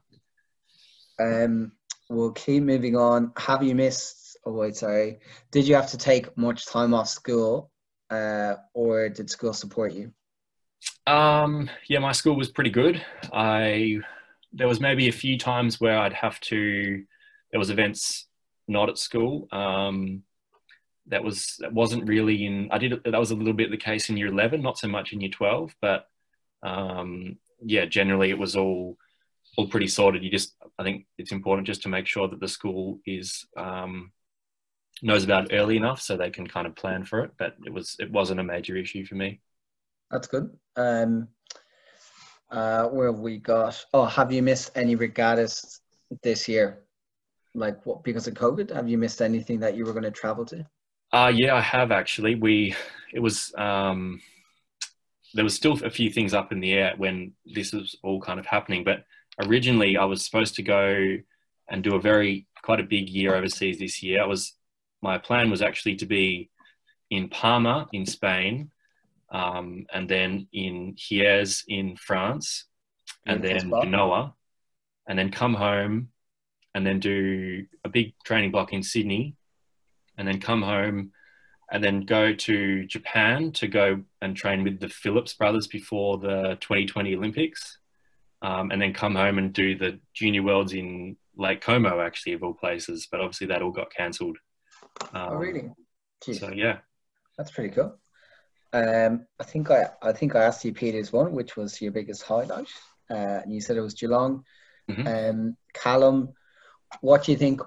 We'll keep moving on. Have you missed? Did you have to take much time off school, or did school support you? Yeah, my school was pretty good. There was maybe a few times where there was events not at school. That wasn't really that was a little bit the case in year 11, not so much in year 12, but yeah, generally it was all pretty sorted. I think it's important just to make sure that the school knows about it early enough so they can kind of plan for it, but it wasn't a major issue for me. That's good. Where have we got? Oh, have you missed any regattas this year? Like what, because of COVID? Have you missed anything that you were going to travel to? Yeah, I have actually. There was still a few things up in the air when this was all kind of happening, but originally I was supposed to go and do quite a big year overseas this year. My plan was actually to be in Palma in Spain, and then in Hierges in France, and then Genoa, and then come home and then do a big training block in Sydney, and then come home and then go to Japan to go and train with the Phillips brothers before the 2020 Olympics, and then come home and do the Junior Worlds in Lake Como, actually, of all places. But obviously that all got cancelled. Oh, really? Jeez. So, yeah. That's pretty cool. I think I asked you Peter's one, which was your biggest highlight, and you said it was Geelong. Mm-hmm. Callum, what do you think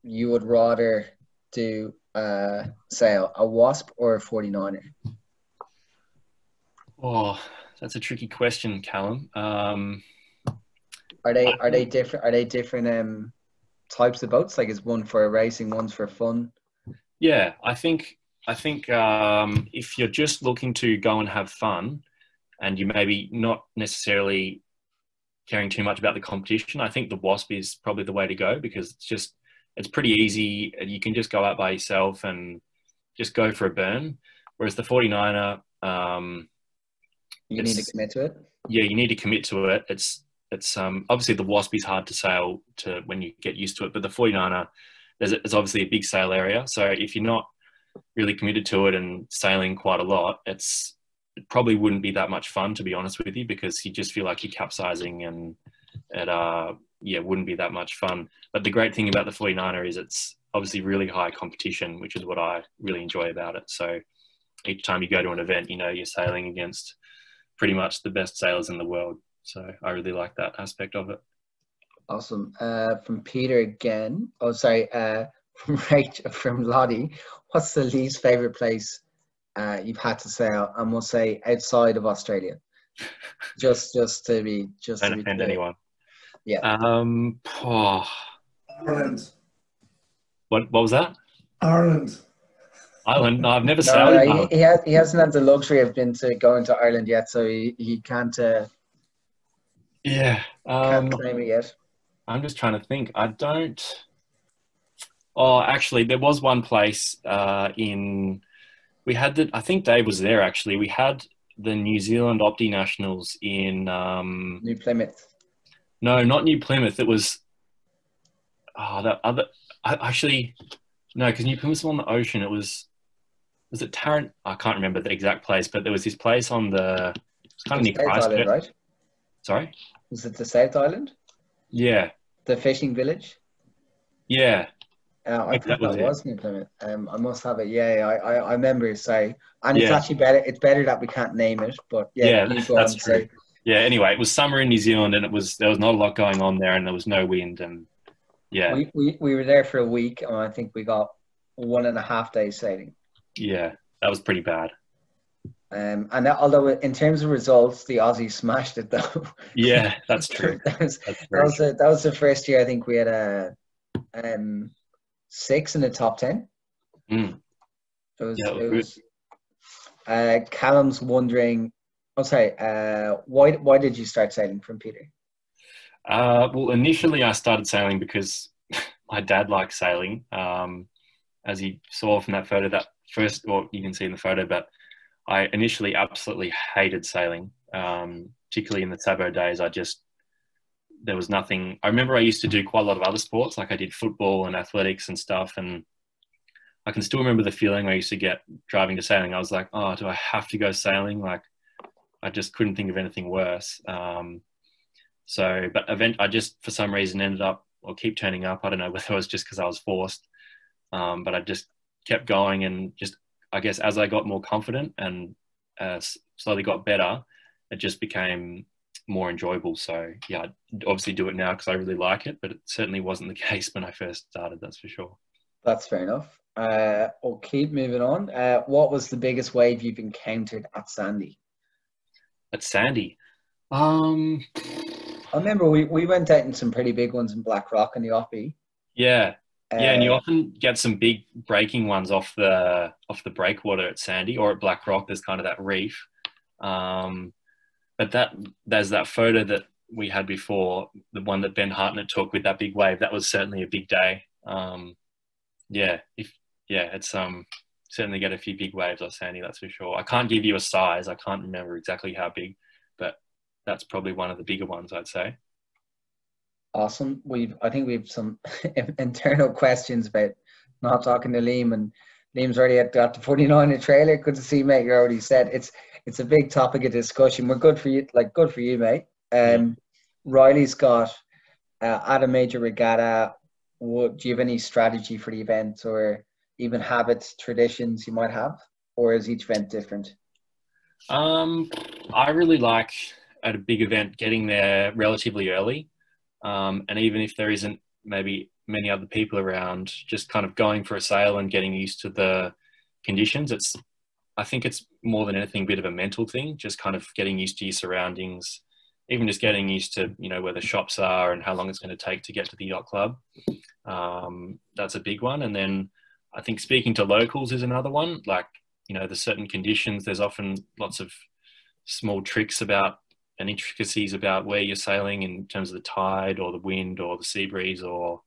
you would rather do, sail, a Wasp or a 49er? Oh, that's a tricky question, Callum. Are they different? Are they different types of boats? Like, is one for racing, one's for fun? Yeah, I think if you're just looking to go and have fun, and you maybe not necessarily caring too much about the competition, I think the Wasp is probably the way to go, because it's pretty easy. You can just go out by yourself and just go for a burn. Whereas the 49er, you need to commit to it. Yeah, you need to commit to it. It's obviously the Wasp is hard to sail to when you get used to it, but the 49er, it's obviously a big sail area. So if you're not really committed to it and sailing quite a lot, it probably wouldn't be that much fun, to be honest with you, because you just feel like you're capsizing, and it wouldn't be that much fun. But the great thing about the 49er is it's obviously really high competition, which is what I really enjoy about it. So each time you go to an event, you're sailing against pretty much the best sailors in the world. So I really like that aspect of it. Awesome. From Peter again. Oh, sorry. From Lottie. What's the least favorite place you've had to sail? And we'll say outside of Australia. Just to be Don't offend anyone. Yeah. Ireland. What was that? Ireland. Ireland? No, I've never sailed. No, he hasn't had the luxury of going to Ireland yet, so he can't. Yeah. Can't claim it yet. I'm just trying to think. I don't. Oh, actually, there was one place we had I think Dave was there, actually. We had the New Zealand Opti Nationals in New Plymouth. No, not New Plymouth. It was actually no, because New Plymouth was on the ocean. It was it Tarrant? I can't remember the exact place, but there was this place on the kind of near Christchurch, right? Sorry? Was it the South Island? Yeah. The fishing village? Yeah. I think that was New Plymouth. I must have it. Yeah, I remember. Sorry, and it's actually better. It's better that we can't name it, but that's true. Yeah. Anyway, it was summer in New Zealand, and there was not a lot going on there, and there was no wind, and yeah. We were there for a week, and I think we got 1.5 days sailing. Yeah, that was pretty bad. And although in terms of results, the Aussies smashed it though. Yeah, that's true. that was the first year I think we had a 6 in the top 10. Mm. It was Callum's wondering. Oh, sorry. Why did you start sailing, from Peter? Well, initially I started sailing because my dad liked sailing. As you saw from that photo, you can see in the photo, but I initially absolutely hated sailing, particularly in the Sabo days. There was nothing. I remember I used to do quite a lot of other sports, like I did football and athletics and stuff, and I can still remember the feeling I used to get driving to sailing. I was like, oh, do I have to go sailing? Like, I just couldn't think of anything worse. But I just, for some reason, ended up, or keep turning up. I don't know whether it was just because I was forced, but I just kept going, and just, I guess, as I got more confident and slowly got better, it just became more enjoyable. So yeah, I obviously do it now because I really like it, but it certainly wasn't the case when I first started, that's for sure. That's fair enough. We'll keep moving on. What was the biggest wave you've encountered at Sandy? At Sandy? I remember we went out in some pretty big ones in Black Rock and the Oppie. Yeah. Yeah, and you often get some big breaking ones off the breakwater at Sandy, or at Black Rock. There's kind of that reef. But there's that photo that we had before, the one that Ben Hartnett took with that big wave. That was certainly a big day. It's certainly get a few big waves off Sandy, that's for sure. I can't give you a size. I can't remember exactly how big, but that's probably one of the bigger ones, I'd say. Awesome. I think we've some internal questions about not talking to Liam, and Liam's already got the 49 in trailer. Good to see, mate. You already said it's a big topic of discussion. We're good for you, mate. Riley's got at a major regatta. Do you have any strategy for the event, or even habits, traditions you might have, or is each event different? I really like at a big event getting there relatively early. And even if there isn't maybe many other people around, just kind of going for a sail and getting used to the conditions. I think it's more than anything a bit of a mental thing, just kind of getting used to your surroundings, even just getting used to, where the shops are and how long it's going to take to get to the yacht club. That's a big one. And then I think speaking to locals is another one. Like, there's certain conditions, there's often lots of small tricks about and intricacies about where you're sailing in terms of the tide or the wind or the sea breeze, or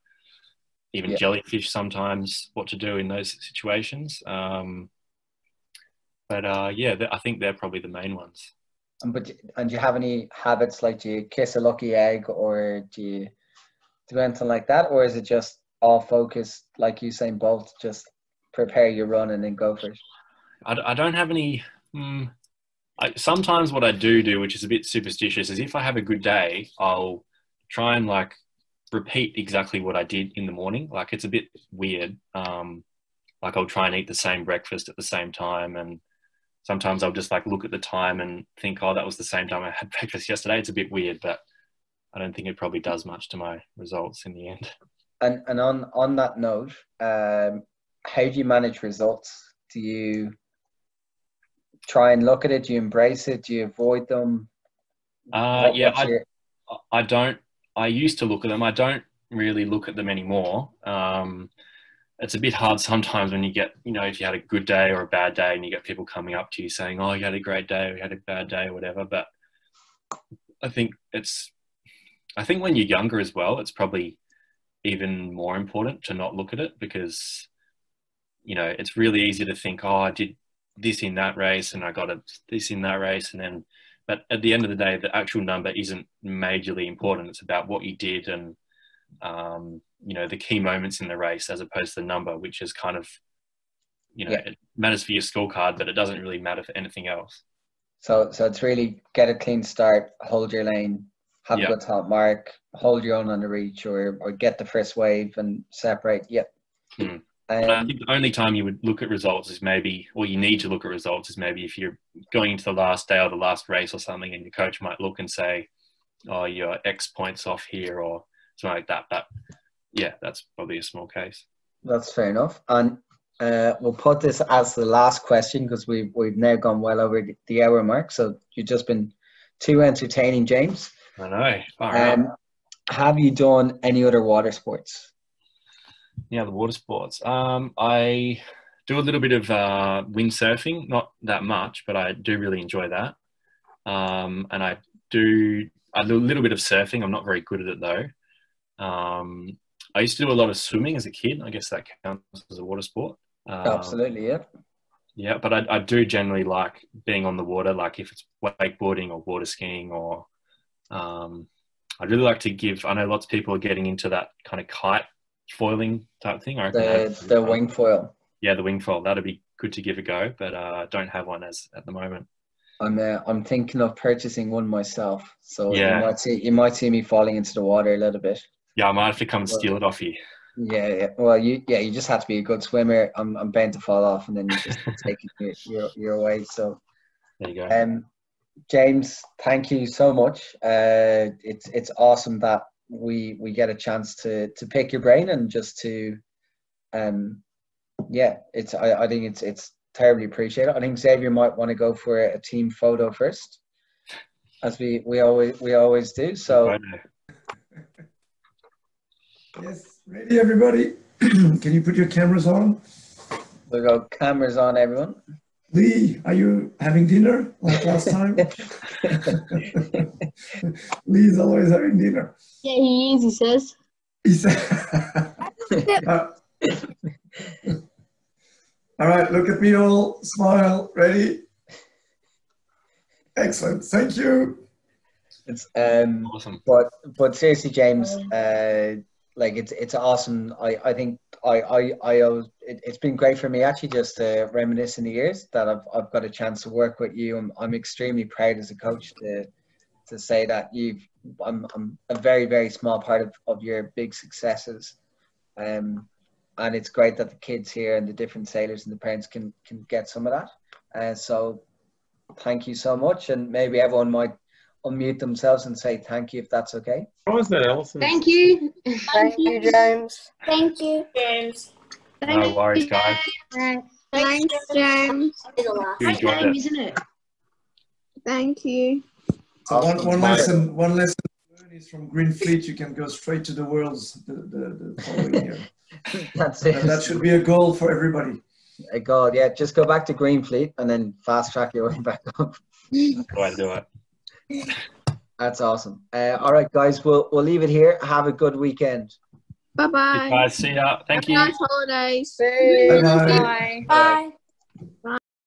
even jellyfish sometimes, what to do in those situations. I think they're probably the main ones. And do you have any habits, like do you kiss a lucky egg, or do you do anything like that, or is it just all focused, like Usain Bolt, just prepare your run and then go for it? I don't have any... sometimes what I do, which is a bit superstitious, is if I have a good day, I'll try and repeat exactly what I did in the morning. It's a bit weird. I'll try and eat the same breakfast at the same time, and sometimes I'll just look at the time and think, oh, that was the same time I had breakfast yesterday. It's a bit weird, but I don't think it probably does much to my results in the end. And on that note, how do you manage results? Do you try and look at it? Do you embrace it? Do you avoid them? I don't. I used to look at them. I don't really look at them anymore. It's a bit hard sometimes when you get, if you had a good day or a bad day, and you get people coming up to you saying, oh, you had a great day, or you had a bad day, or whatever. But I think when you're younger as well, it's probably even more important to not look at it, because, it's really easy to think, oh, I did this in that race and I got this in that race, but at the end of the day, the actual number isn't majorly important. It's about what you did and the key moments in the race, as opposed to the number, which is kind of it matters for your scorecard, but it doesn't really matter for anything else. So it's really get a clean start, hold your lane, have a good top mark, hold your own on the reach, or get the first wave and separate. I think the only time you would look at results is maybe, or you need to look at results, is maybe if you're going into the last day or the last race or something, and your coach might look and say, oh, you're X points off here, or something like that. But yeah, that's probably a small case. That's fair enough. And we'll put this as the last question, because we've now gone well over the hour mark. So you've just been too entertaining, James. I know. Have you done any other water sports? Yeah, the water sports. I do a little bit of windsurfing, not that much, but I do really enjoy that. And I do a little bit of surfing. I'm not very good at it though. I used to do a lot of swimming as a kid. I guess that counts as a water sport. Absolutely, yeah. Yeah, but I do generally like being on the water, like if it's wakeboarding or water skiing, or I'd really like to give, I know lots of people are getting into that kind of kite foiling type thing. I reckon the wing foil. Yeah, the wing foil. That'd be good to give a go, but I don't have one at the moment. I'm thinking of purchasing one myself. So Yeah. you might see me falling into the water a little bit. Yeah, I might have to come and steal it off you. Yeah. Well, you just have to be a good swimmer. I'm bound to fall off, and then you just take it your way. So there you go. James, thank you so much. It's awesome that we get a chance to pick your brain and just to I think it's terribly appreciated. I think Xavier might want to go for a team photo first, as we always do. So yes, ready everybody. Can you put your cameras on? we'll go cameras on, everyone. Lee, are you having dinner like last time? Lee's always having dinner. Yeah, he is, he says. He said, all right, look at me all, smile, ready? Excellent, thank you. It's awesome. But seriously, James, like it's awesome. I think it's been great for me actually just to reminisce in the years that I've got a chance to work with you. I'm extremely proud as a coach to say that I'm a very, very small part of your big successes. And it's great that the kids here and the different sailors and the parents can get some of that. So thank you so much, and maybe everyone might unmute themselves and say thank you if that's okay. How was that, Alison? Thank you. Thank you, James. Thank you, James. No worries, guys. Thanks, James. You enjoyed it. Isn't it? Thank you. So one lesson is from Green Fleet, you can go straight to the Worlds the following year. That's it. That should be a goal for everybody. A goal, yeah. Just go back to Green Fleet and then fast track your way back up. That's the way to do it. That's awesome. All right, guys, we'll leave it here. Have a good weekend. Bye-bye. Guys, see ya. Thank you. Nice holidays. See you. Bye-bye. Bye. Bye.